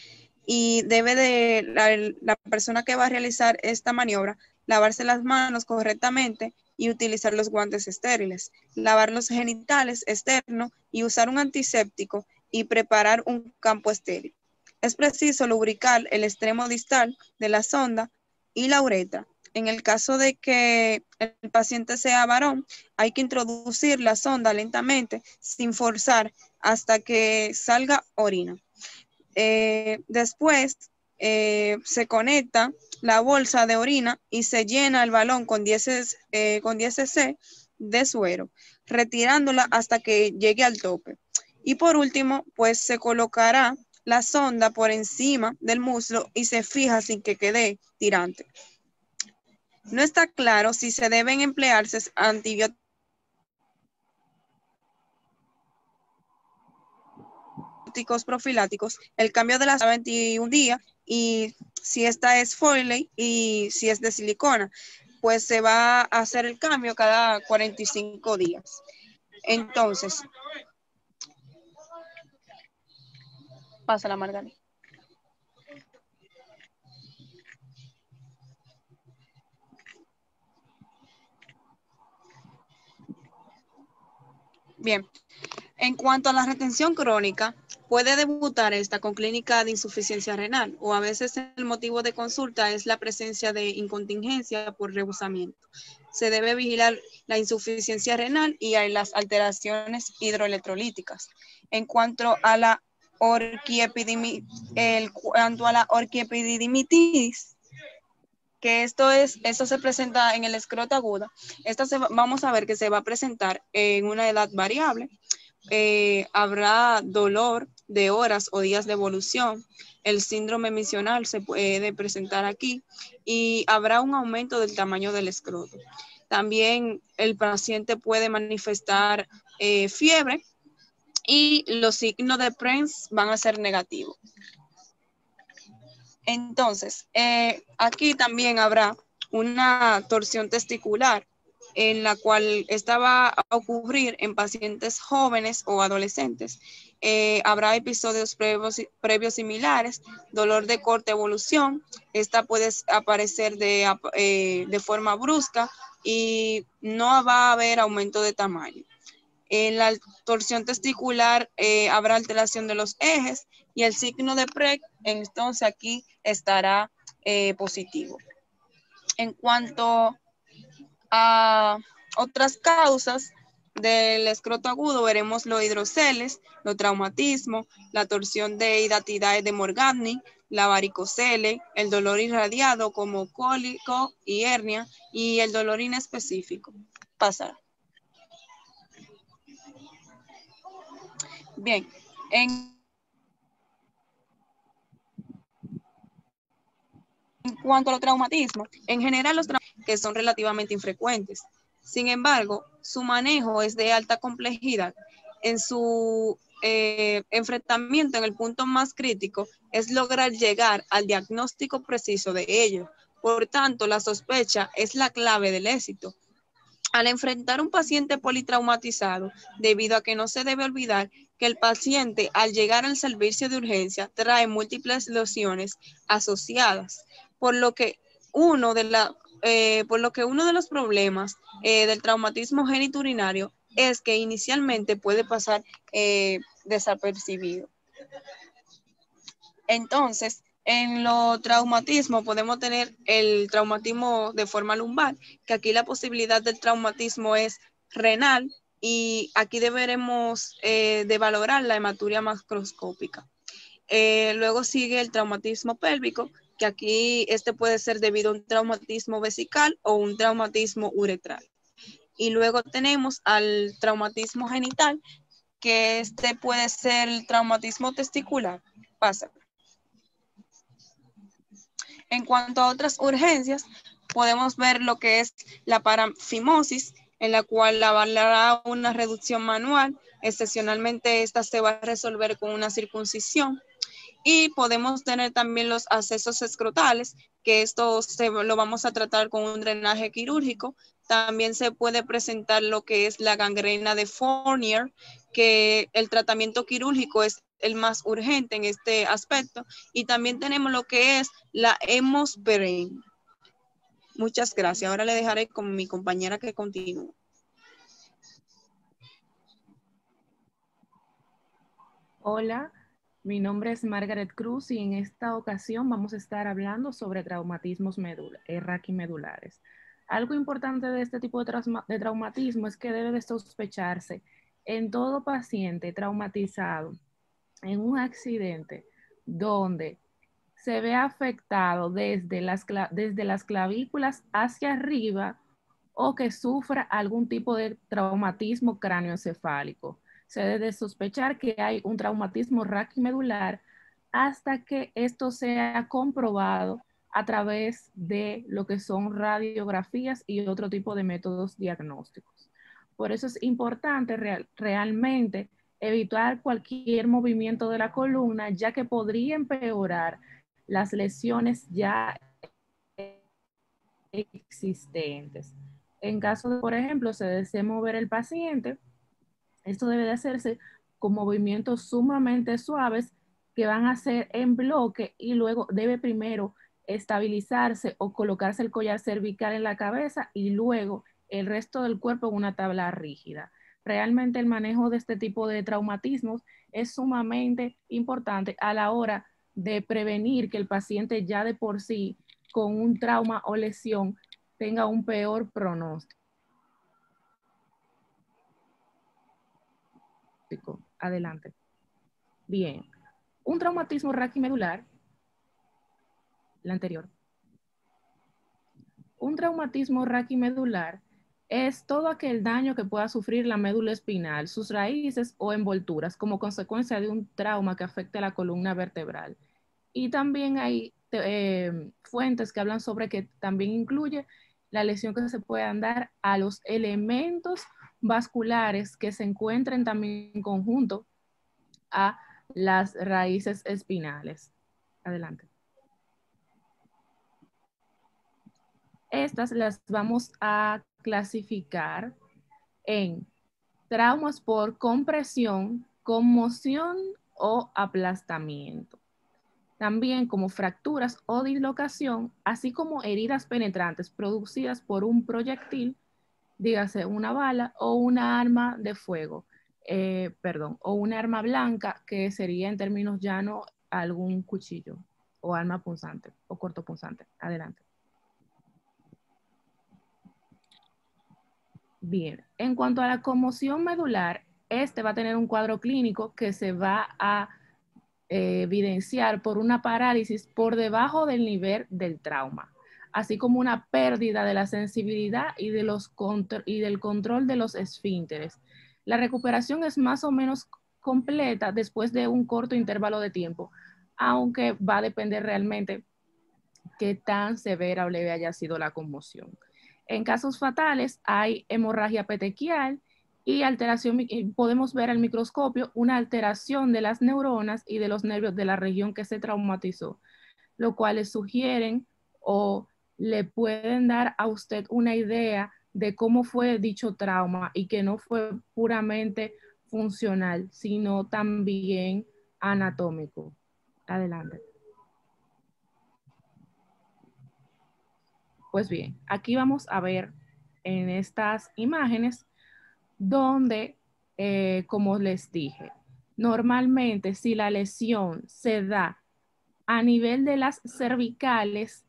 y debe de la persona que va a realizar esta maniobra lavarse las manos correctamente y utilizar los guantes estériles, lavar los genitales externos y usar un antiséptico y preparar un campo estéril. Es preciso lubricar el extremo distal de la sonda y la uretra. En el caso de que el paciente sea varón, hay que introducir la sonda lentamente, sin forzar, hasta que salga orina. Después se conecta la bolsa de orina y se llena el balón con 10 cc de suero, retirándola hasta que llegue al tope. Y por último, pues se colocará la sonda por encima del muslo y se fija sin que quede tirante. No está claro si se deben emplearse antibióticos profilácticos, el cambio de las 21 días y si esta es Foley y si es de silicona, pues se va a hacer el cambio cada 45 días. Entonces, pasa la Margarita. Bien, en cuanto a la retención crónica, puede debutar esta con clínica de insuficiencia renal o a veces el motivo de consulta es la presencia de incontingencia por rebosamiento. Se debe vigilar la insuficiencia renal y las alteraciones hidroelectrolíticas. En cuanto a la orquiepididimitis, que eso se presenta en el escroto agudo. Vamos a ver que se va a presentar en una edad variable. Habrá dolor de horas o días de evolución. El síndrome misional se puede presentar aquí y habrá un aumento del tamaño del escroto. También el paciente puede manifestar fiebre y los signos de PRENS van a ser negativos. Entonces, aquí también habrá una torsión testicular en la cual esta va a ocurrir en pacientes jóvenes o adolescentes. Habrá episodios previos similares, dolor de corta evolución. Esta puede aparecer de forma brusca y no va a haber aumento de tamaño. En la torsión testicular habrá alteración de los ejes y el signo de PREC, entonces aquí estará positivo. En cuanto a otras causas, del escroto agudo veremos los hidroceles, los traumatismos, la torsión de hidatidae de Morgagni, la varicocele, el dolor irradiado como cólico y hernia y el dolor inespecífico. Pasar. Bien, en cuanto a los traumatismos, en general los traumatismos que son relativamente infrecuentes. Sin embargo, su manejo es de alta complejidad. En su enfrentamiento en el punto más crítico es lograr llegar al diagnóstico preciso de ello. Por tanto, la sospecha es la clave del éxito. Al enfrentar un paciente politraumatizado, debido a que no se debe olvidar que el paciente al llegar al servicio de urgencia trae múltiples lesiones asociadas, por lo que uno de los problemas del traumatismo genitourinario es que inicialmente puede pasar desapercibido. Entonces, en los traumatismos podemos tener el traumatismo de forma lumbar, que aquí la posibilidad del traumatismo es renal y aquí deberemos de valorar la hematuria macroscópica. Luego sigue el traumatismo pélvico, que aquí este puede ser debido a un traumatismo vesical o un traumatismo uretral. Y luego tenemos al traumatismo genital, que este puede ser el traumatismo testicular. Pasa. En cuanto a otras urgencias, podemos ver lo que es la parafimosis, en la cual habrá una reducción manual. Excepcionalmente, esta se va a resolver con una circuncisión. Y podemos tener también los accesos escrotales, que esto lo vamos a tratar con un drenaje quirúrgico. También se puede presentar lo que es la gangrena de Fournier, que el tratamiento quirúrgico es el más urgente en este aspecto. Y también tenemos lo que es la hemosperine. Muchas gracias. Ahora le dejaré con mi compañera que continúe. Hola, mi nombre es Margaret Cruz y en esta ocasión vamos a estar hablando sobre traumatismos raquimedulares. Algo importante de este tipo de traumatismo es que debe de sospecharse en todo paciente traumatizado en un accidente donde se ve afectado desde las clavículas hacia arriba o que sufra algún tipo de traumatismo cráneoencefálico. Se debe sospechar que hay un traumatismo raquimedular hasta que esto sea comprobado a través de lo que son radiografías y otro tipo de métodos diagnósticos. Por eso es importante realmente evitar cualquier movimiento de la columna, ya que podría empeorar las lesiones ya existentes. En caso de, por ejemplo, se desee mover el paciente, esto debe de hacerse con movimientos sumamente suaves que van a ser en bloque y luego debe primero estabilizarse o colocarse el collar cervical en la cabeza y luego el resto del cuerpo en una tabla rígida. Realmente el manejo de este tipo de traumatismos es sumamente importante a la hora de prevenir que el paciente ya de por sí con un trauma o lesión tenga un peor pronóstico. Adelante. Bien. Un traumatismo raquimedular, la anterior. Un traumatismo raquimedular es todo aquel daño que pueda sufrir la médula espinal, sus raíces o envolturas como consecuencia de un trauma que afecte a la columna vertebral. Y también hay fuentes que hablan sobre que también incluye la lesión que se puede dar a los elementos vasculares que se encuentren también en conjunto a las raíces espinales. Adelante. Estas las vamos a clasificar en traumas por compresión, conmoción o aplastamiento. También como fracturas o dislocación, así como heridas penetrantes producidas por un proyectil, dígase una bala o una arma de fuego, o una arma blanca, que sería en términos llanos algún cuchillo o arma punzante o cortopunzante. Adelante. Bien, en cuanto a la conmoción medular, este va a tener un cuadro clínico que se va a evidenciar por una parálisis por debajo del nivel del trauma, así como una pérdida de la sensibilidad y del control de los esfínteres. La recuperación es más o menos completa después de un corto intervalo de tiempo, aunque va a depender realmente qué tan severa o leve haya sido la conmoción. En casos fatales hay hemorragia petequial y alteración, podemos ver al microscopio una alteración de las neuronas y de los nervios de la región que se traumatizó, lo cual le sugieren o le pueden dar a usted una idea de cómo fue dicho trauma y que no fue puramente funcional, sino también anatómico. Adelante. Pues bien, aquí vamos a ver en estas imágenes donde, como les dije, normalmente si la lesión se da a nivel de las cervicales,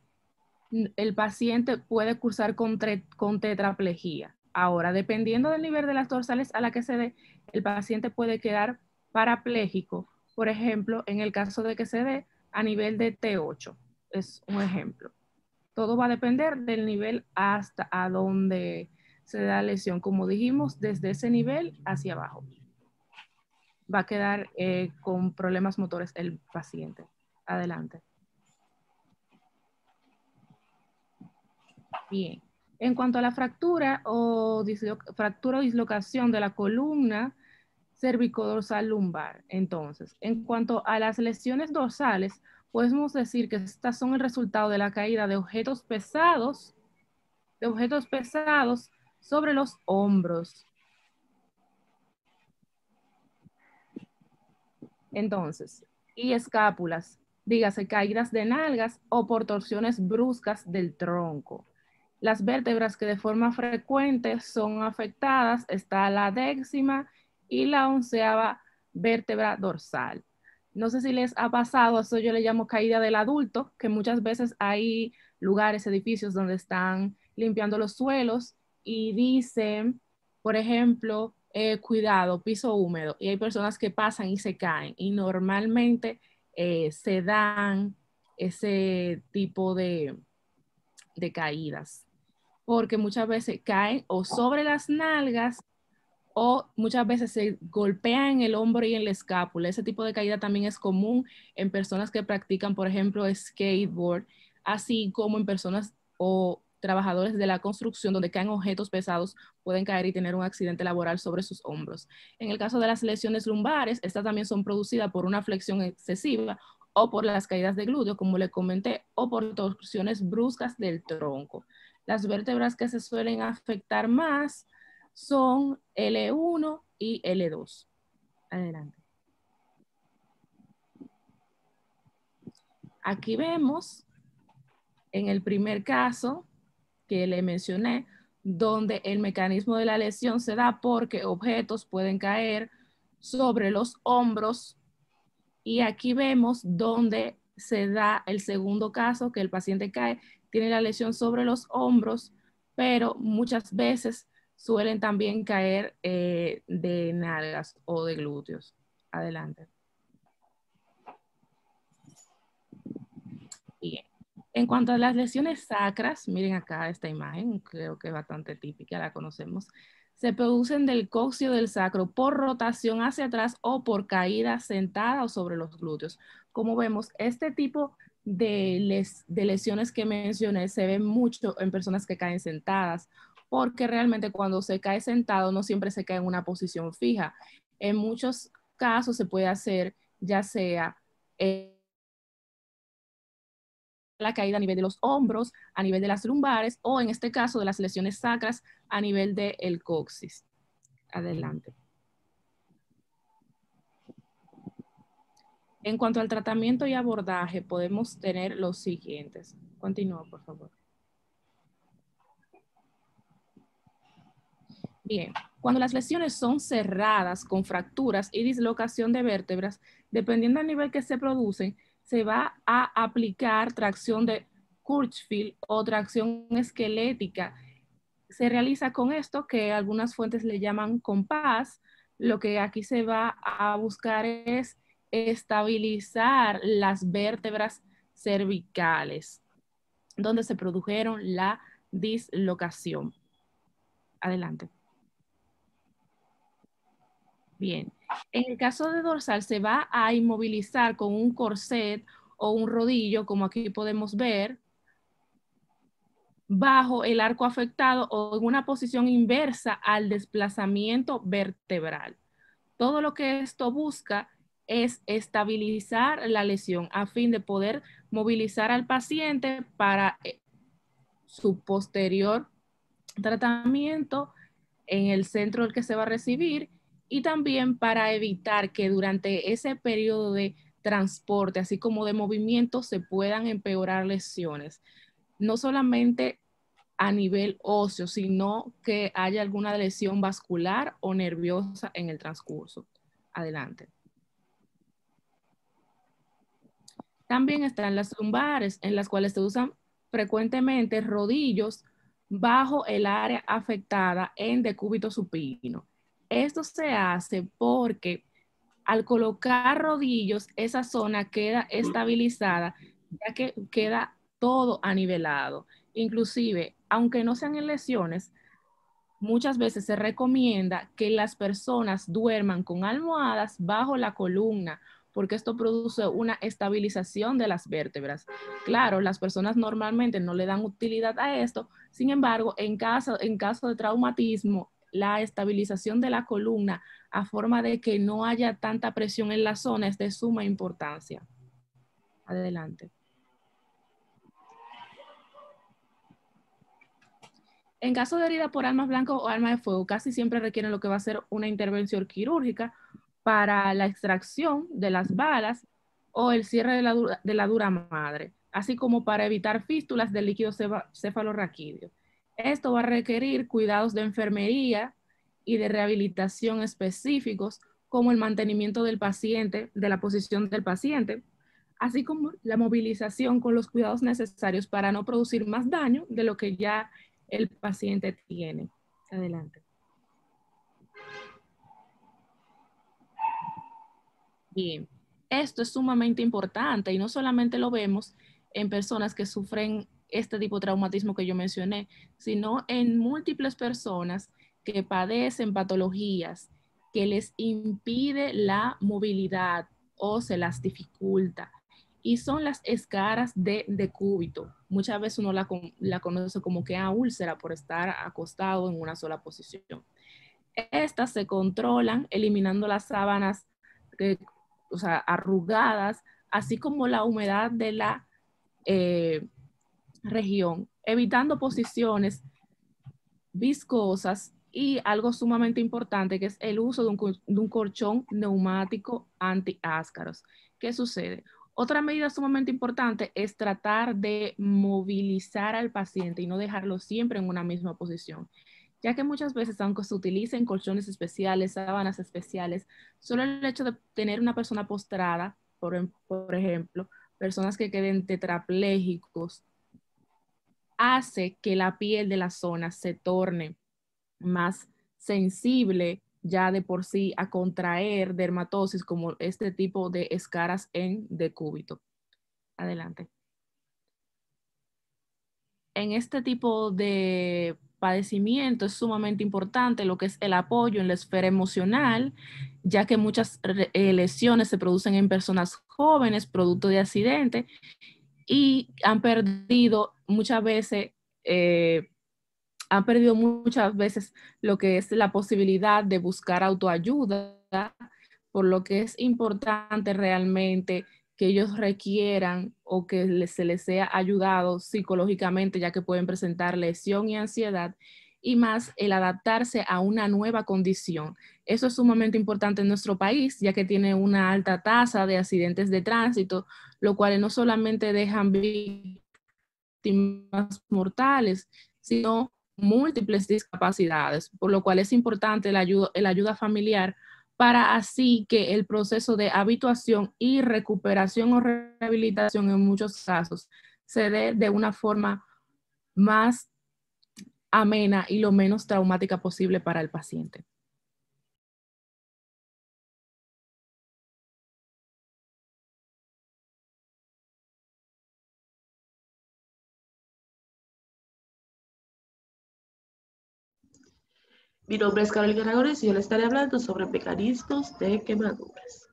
el paciente puede cursar con tetraplegia. Ahora, dependiendo del nivel de las dorsales a la que se dé, el paciente puede quedar parapléjico. Por ejemplo, en el caso de que se dé a nivel de T8, es un ejemplo. Todo va a depender del nivel hasta a donde se da la lesión. Como dijimos, desde ese nivel hacia abajo. Va a quedar con problemas motores el paciente. Adelante. Bien. En cuanto a la fractura o dislocación de la columna cervicodorsal lumbar, entonces, en cuanto a las lesiones dorsales, podemos decir que estas son el resultado de la caída de objetos pesados sobre los hombros. Entonces, y escápulas, dígase caídas de nalgas o por torsiones bruscas del tronco. Las vértebras que de forma frecuente son afectadas está la 10ª y la 11ª vértebra dorsal. No sé si les ha pasado, eso yo le llamo caída del adulto, que muchas veces hay lugares, edificios donde están limpiando los suelos y dicen, por ejemplo, cuidado, piso húmedo, y hay personas que pasan y se caen, y normalmente se dan ese tipo de caídas, porque muchas veces caen o sobre las nalgas o muchas veces se golpean en el hombro y en la escápula. Ese tipo de caída también es común en personas que practican, por ejemplo, skateboard, así como en personas o trabajadores de la construcción donde caen objetos pesados, pueden caer y tener un accidente laboral sobre sus hombros. En el caso de las lesiones lumbares, estas también son producidas por una flexión excesiva o por las caídas de glúteo, como le comenté, o por torsiones bruscas del tronco. Las vértebras que se suelen afectar más son L1 y L2. Adelante. Aquí vemos en el primer caso que le mencioné, donde el mecanismo de la lesión se da porque objetos pueden caer sobre los hombros, y aquí vemos donde se da el segundo caso, que el paciente cae, tiene la lesión sobre los hombros, pero muchas veces suelen también caer de nalgas o de glúteos. Adelante. Bien. En cuanto a las lesiones sacras, miren acá esta imagen, creo que es bastante típica, la conocemos. Se producen del coxio del sacro por rotación hacia atrás o por caída sentada o sobre los glúteos. Como vemos, este tipo de lesiones que mencioné se ven mucho en personas que caen sentadas, porque realmente cuando se cae sentado no siempre se cae en una posición fija. En muchos casos se puede hacer ya sea la caída a nivel de los hombros, a nivel de las lumbares o en este caso de las lesiones sacras a nivel del coxis. Adelante. En cuanto al tratamiento y abordaje, podemos tener los siguientes. Continúa, por favor. Bien, cuando las lesiones son cerradas con fracturas y dislocación de vértebras, dependiendo del nivel que se producen, se va a aplicar tracción de Crutchfield o tracción esquelética se realiza con esto que algunas fuentes le llaman compás. Lo que aquí se va a buscar es estabilizar las vértebras cervicales, donde se produjeron la dislocación. Adelante. Bien. En el caso de dorsal se va a inmovilizar con un corset o un rodillo, como aquí podemos ver, bajo el arco afectado o en una posición inversa al desplazamiento vertebral. Todo lo que esto busca es estabilizar la lesión a fin de poder movilizar al paciente para su posterior tratamiento en el centro del que se va a recibir, y también para evitar que durante ese periodo de transporte, así como de movimiento, se puedan empeorar lesiones. No solamente a nivel óseo, sino que haya alguna lesión vascular o nerviosa en el transcurso. Adelante. También están las lumbares, en las cuales se usan frecuentemente rodillos bajo el área afectada en decúbito supino. Esto se hace porque al colocar rodillos, esa zona queda estabilizada, ya que queda todo anivelado. Inclusive, aunque no sean en lesiones, muchas veces se recomienda que las personas duerman con almohadas bajo la columna, porque esto produce una estabilización de las vértebras. Claro, las personas normalmente no le dan utilidad a esto, sin embargo, en caso de traumatismo, la estabilización de la columna a forma de que no haya tanta presión en la zona es de suma importancia. Adelante. En caso de herida por armas blancas o armas de fuego, casi siempre requieren lo que va a ser una intervención quirúrgica para la extracción de las balas o el cierre de la dura madre, así como para evitar fístulas del líquido cefalorraquídeo. Esto va a requerir cuidados de enfermería y de rehabilitación específicos, como el mantenimiento del paciente, de la posición del paciente, así como la movilización con los cuidados necesarios para no producir más daño de lo que ya el paciente tiene. Adelante. Bien, esto es sumamente importante y no solamente lo vemos en personas que sufren este tipo de traumatismo que yo mencioné, sino en múltiples personas que padecen patologías que les impide la movilidad o se las dificulta. Y son las escaras de decúbito. Muchas veces uno la conoce como que a úlcera por estar acostado en una sola posición. Estas se controlan eliminando las sábanas arrugadas, así como la humedad de la región, evitando posiciones viscosas y algo sumamente importante que es el uso de un colchón neumático antiáscaros. ¿Qué sucede? Otra medida sumamente importante es tratar de movilizar al paciente y no dejarlo siempre en una misma posición, ya que muchas veces, aunque se utilicen colchones especiales, sábanas especiales, solo el hecho de tener una persona postrada, por ejemplo, personas que queden tetraplégicos, hace que la piel de la zona se torne más sensible ya de por sí a contraer dermatosis como este tipo de escaras en decúbito. Adelante. En este tipo de padecimiento es sumamente importante lo que es el apoyo en la esfera emocional, ya que muchas lesiones se producen en personas jóvenes producto de accidentes y han perdido muchas veces lo que es la posibilidad de buscar autoayuda, por lo que es importante realmente que ellos requieran o que se les sea ayudado psicológicamente, ya que pueden presentar lesión y ansiedad, y más el adaptarse a una nueva condición. Eso es sumamente importante en nuestro país, ya que tiene una alta tasa de accidentes de tránsito, lo cual no solamente dejan víctimas mortales, sino múltiples discapacidades, por lo cual es importante la ayuda familiar para así que el proceso de habituación y recuperación o rehabilitación en muchos casos se dé de una forma más amena y lo menos traumática posible para el paciente. Mi nombre es Carolina Aragones y yo les estaré hablando sobre mecanismos de quemaduras.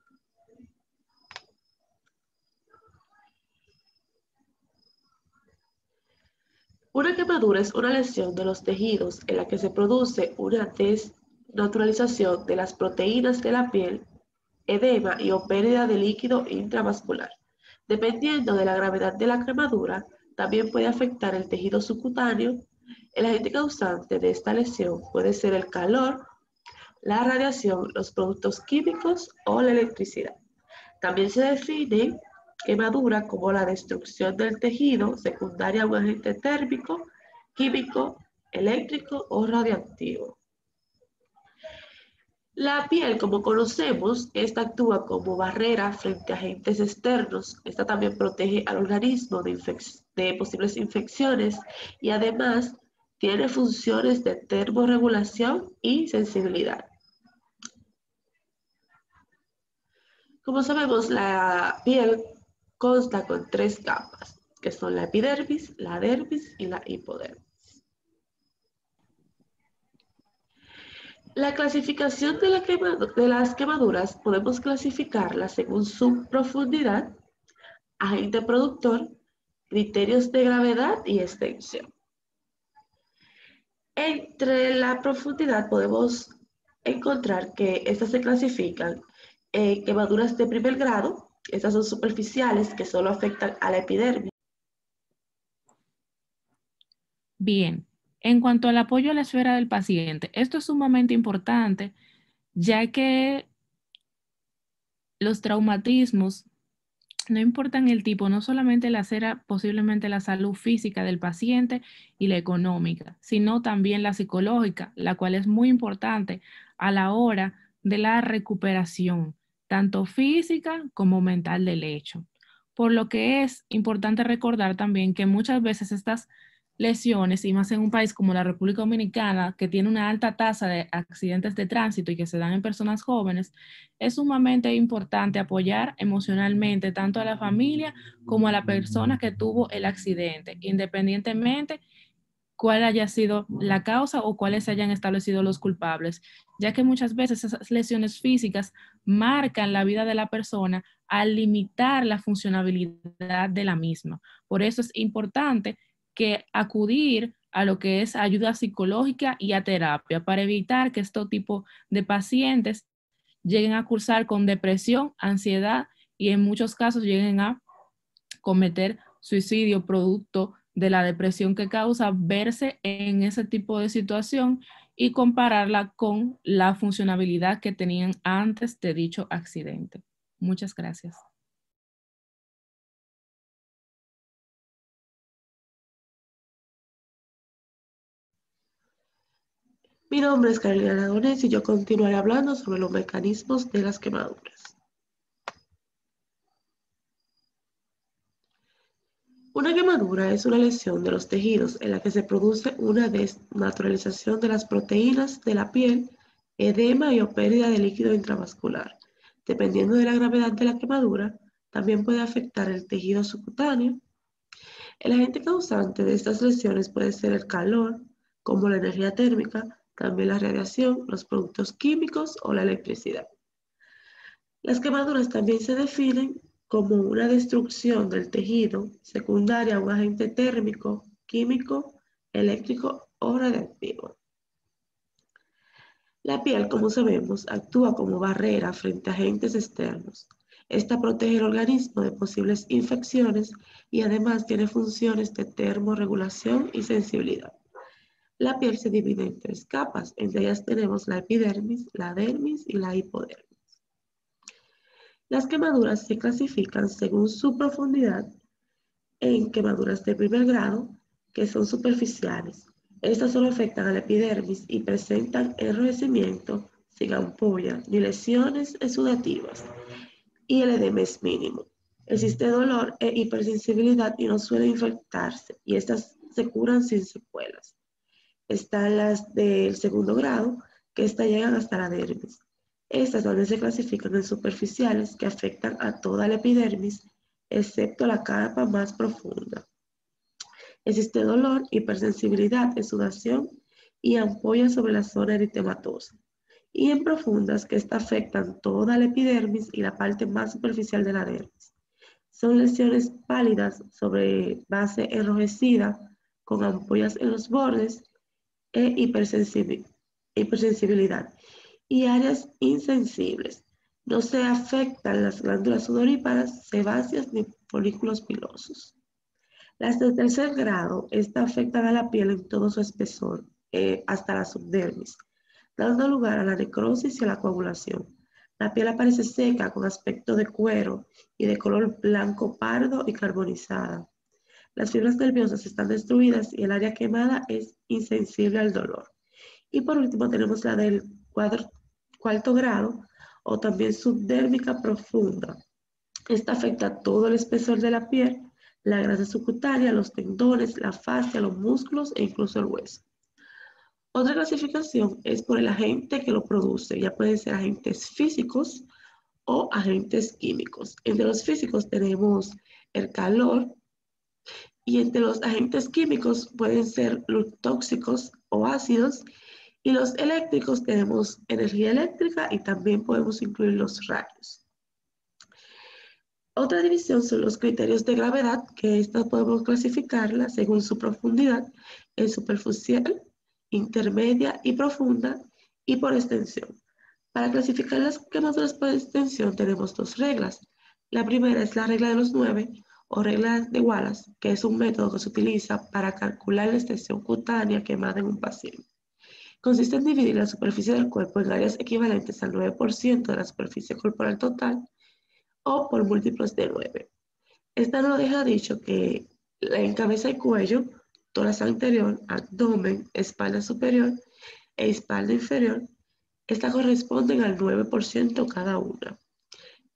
Una quemadura es una lesión de los tejidos en la que se produce una desnaturalización de las proteínas de la piel, edema y o pérdida de líquido intravascular. Dependiendo de la gravedad de la quemadura, también puede afectar el tejido subcutáneo. El agente causante de esta lesión puede ser el calor, la radiación, los productos químicos o la electricidad. También se define quemadura como la destrucción del tejido secundaria a un agente térmico, químico, eléctrico o radioactivo. La piel, como conocemos, esta actúa como barrera frente a agentes externos. Esta también protege al organismo de posibles infecciones y además tiene funciones de termorregulación y sensibilidad. Como sabemos, la piel consta con 3 capas, que son la epidermis, la dermis y la hipodermis. La clasificación de las quemaduras podemos clasificarlas según su profundidad, agente productor, criterios de gravedad y extensión. Entre la profundidad podemos encontrar que estas se clasifican en quemaduras de primer grado. Estas son superficiales que solo afectan a la epidermis. Bien, en cuanto al apoyo a la esfera del paciente, esto es sumamente importante, ya que los traumatismos, no importan el tipo, no solamente lacera posiblemente la salud física del paciente y la económica, sino también la psicológica, la cual es muy importante a la hora de la recuperación, tanto física como mental del hecho. Por lo que es importante recordar también que muchas veces estas lesiones, y más en un país como la República Dominicana, que tiene una alta tasa de accidentes de tránsito y que se dan en personas jóvenes, es sumamente importante apoyar emocionalmente tanto a la familia como a la persona que tuvo el accidente, independientemente cuál haya sido la causa o cuáles hayan establecido los culpables, ya que muchas veces esas lesiones físicas marcan la vida de la persona al limitar la funcionabilidad de la misma. Por eso es importante que acudir a lo que es ayuda psicológica y a terapia para evitar que este tipo de pacientes lleguen a cursar con depresión, ansiedad y en muchos casos lleguen a cometer suicidio producto de la depresión que causa verse en ese tipo de situación y compararla con la funcionabilidad que tenían antes de dicho accidente. Muchas gracias. Mi nombre es Carolina Aragones y yo continuaré hablando sobre los mecanismos de las quemaduras. Una quemadura es una lesión de los tejidos en la que se produce una desnaturalización de las proteínas de la piel, edema y o pérdida de líquido intravascular. Dependiendo de la gravedad de la quemadura, también puede afectar el tejido subcutáneo. El agente causante de estas lesiones puede ser el calor, como la energía térmica, también la radiación, los productos químicos o la electricidad. Las quemaduras también se definen como una destrucción del tejido secundaria a un agente térmico, químico, eléctrico o radiactivo. La piel, como sabemos, actúa como barrera frente a agentes externos. Esta protege el organismo de posibles infecciones y además tiene funciones de termorregulación y sensibilidad. La piel se divide en 3 capas, entre ellas tenemos la epidermis, la dermis y la hipodermis. Las quemaduras se clasifican según su profundidad en quemaduras de primer grado, que son superficiales. Estas solo afectan a la epidermis y presentan enrojecimiento sin ampolla ni lesiones exudativas, y el edema es mínimo. Existe dolor e hipersensibilidad y no suele infectarse, y estas se curan sin secuelas. Están las del segundo grado, que estas llegan hasta la dermis. Estas también se clasifican en superficiales, que afectan a toda la epidermis, excepto la capa más profunda. Existe dolor, hipersensibilidad, exudación y ampollas sobre la zona eritematosa. Y en profundas, que estas afectan toda la epidermis y la parte más superficial de la dermis. Son lesiones pálidas sobre base enrojecida, con ampollas en los bordes e hipersensibilidad. Y áreas insensibles. No se afectan las glándulas sudoríparas, sebáceas ni folículos pilosos. Las de tercer grado, esta afectan a la piel en todo su espesor, hasta la subdermis, dando lugar a la necrosis y a la coagulación. La piel aparece seca, con aspecto de cuero y de color blanco pardo y carbonizada. Las fibras nerviosas están destruidas y el área quemada es insensible al dolor. Y por último tenemos la del cuarto grado, o también subdérmica profunda. Esta afecta todo el espesor de la piel, la grasa subcutánea, los tendones, la fascia, los músculos e incluso el hueso. Otra clasificación es por el agente que lo produce. Ya pueden ser agentes físicos o agentes químicos. Entre los físicos tenemos el calor, y entre los agentes químicos pueden ser los tóxicos o ácidos, y los eléctricos tenemos energía eléctrica y también podemos incluir los rayos. Otra división son los criterios de gravedad, que estas podemos clasificarla según su profundidad en superficial, intermedia y profunda, y por extensión. Para clasificar las quemaduras por extensión tenemos dos reglas. La primera es la regla de los 9 o regla de Wallace, que es un método que se utiliza para calcular la extensión cutánea quemada en un paciente. Consiste en dividir la superficie del cuerpo en áreas equivalentes al 9% de la superficie corporal total o por múltiplos de 9. Esta nos deja dicho que en cabeza y cuello, tórax anterior, abdomen, espalda superior e espalda inferior, estas corresponden al 9% cada una.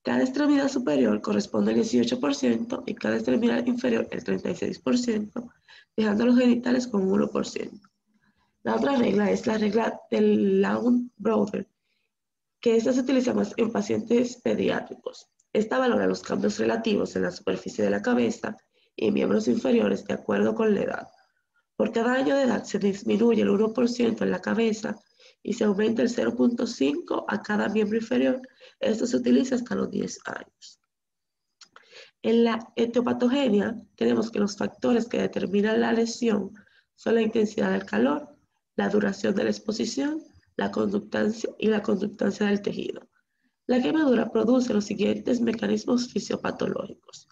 Cada extremidad superior corresponde al 18% y cada extremidad inferior el 36%, dejando los genitales con 1%. La otra regla es la regla del Lawn-Brother, que esta se utiliza más en pacientes pediátricos. Esta valora los cambios relativos en la superficie de la cabeza y miembros inferiores de acuerdo con la edad. Por cada año de edad se disminuye el 1% en la cabeza y se aumenta el 0.5 a cada miembro inferior. Esto se utiliza hasta los 10 años. En la etiopatogenia tenemos que los factores que determinan la lesión son la intensidad del calor, la duración de la exposición, la conductancia y la conductancia del tejido. La quemadura produce los siguientes mecanismos fisiopatológicos,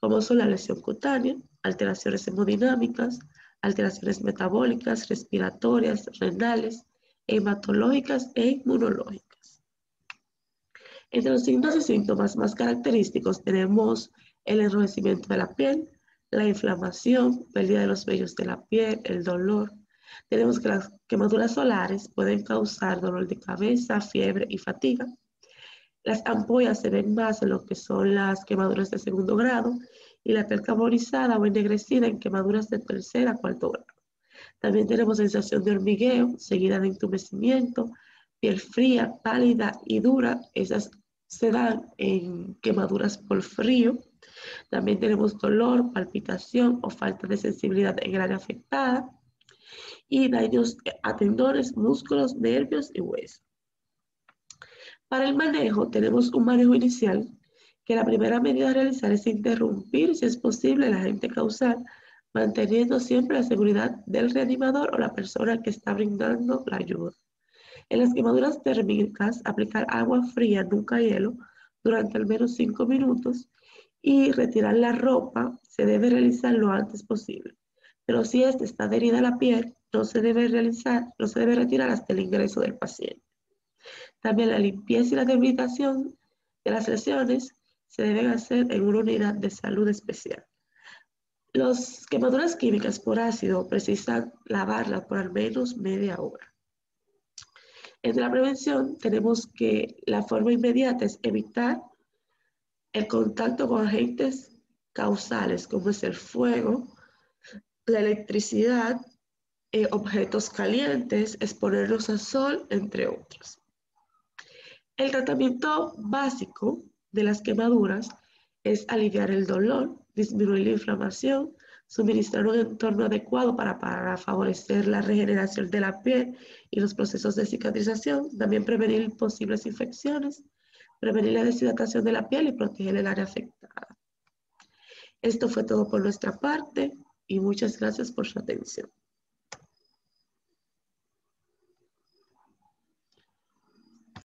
como son la lesión cutánea, alteraciones hemodinámicas, alteraciones metabólicas, respiratorias, renales, hematológicas e inmunológicas. Entre los signos y síntomas más característicos tenemos el enrojecimiento de la piel, la inflamación, pérdida de los vellos de la piel, el dolor. Tenemos que las quemaduras solares pueden causar dolor de cabeza, fiebre y fatiga. Las ampollas se ven más en lo que son las quemaduras de segundo grado y la piel carbonizada o ennegrecida en quemaduras de tercer a cuarto grado. También tenemos sensación de hormigueo, seguida de entumecimiento, piel fría, pálida y dura. Esas se dan en quemaduras por frío. También tenemos dolor, palpitación o falta de sensibilidad en el área afectada y daños a tendones, músculos, nervios y huesos. Para el manejo, tenemos un manejo inicial, que la primera medida a realizar es interrumpir, si es posible, el agente causal, manteniendo siempre la seguridad del reanimador o la persona que está brindando la ayuda. En las quemaduras térmicas, aplicar agua fría, nunca hielo, durante al menos 5 minutos y retirar la ropa se debe realizar lo antes posible. Pero si esta está adherida a la piel, no se debe retirar hasta el ingreso del paciente. También la limpieza y la debilitación de las lesiones se deben hacer en una unidad de salud especial. Las quemaduras químicas por ácido precisan lavarlas por al menos media hora. En la prevención tenemos que la forma inmediata es evitar el contacto con agentes causales como es el fuego, la electricidad, objetos calientes, exponerlos al sol, entre otros. El tratamiento básico de las quemaduras es aliviar el dolor, disminuir la inflamación, suministrar un entorno adecuado para favorecer la regeneración de la piel y los procesos de cicatrización, también prevenir posibles infecciones, prevenir la deshidratación de la piel y proteger el área afectada. Esto fue todo por nuestra parte y muchas gracias por su atención.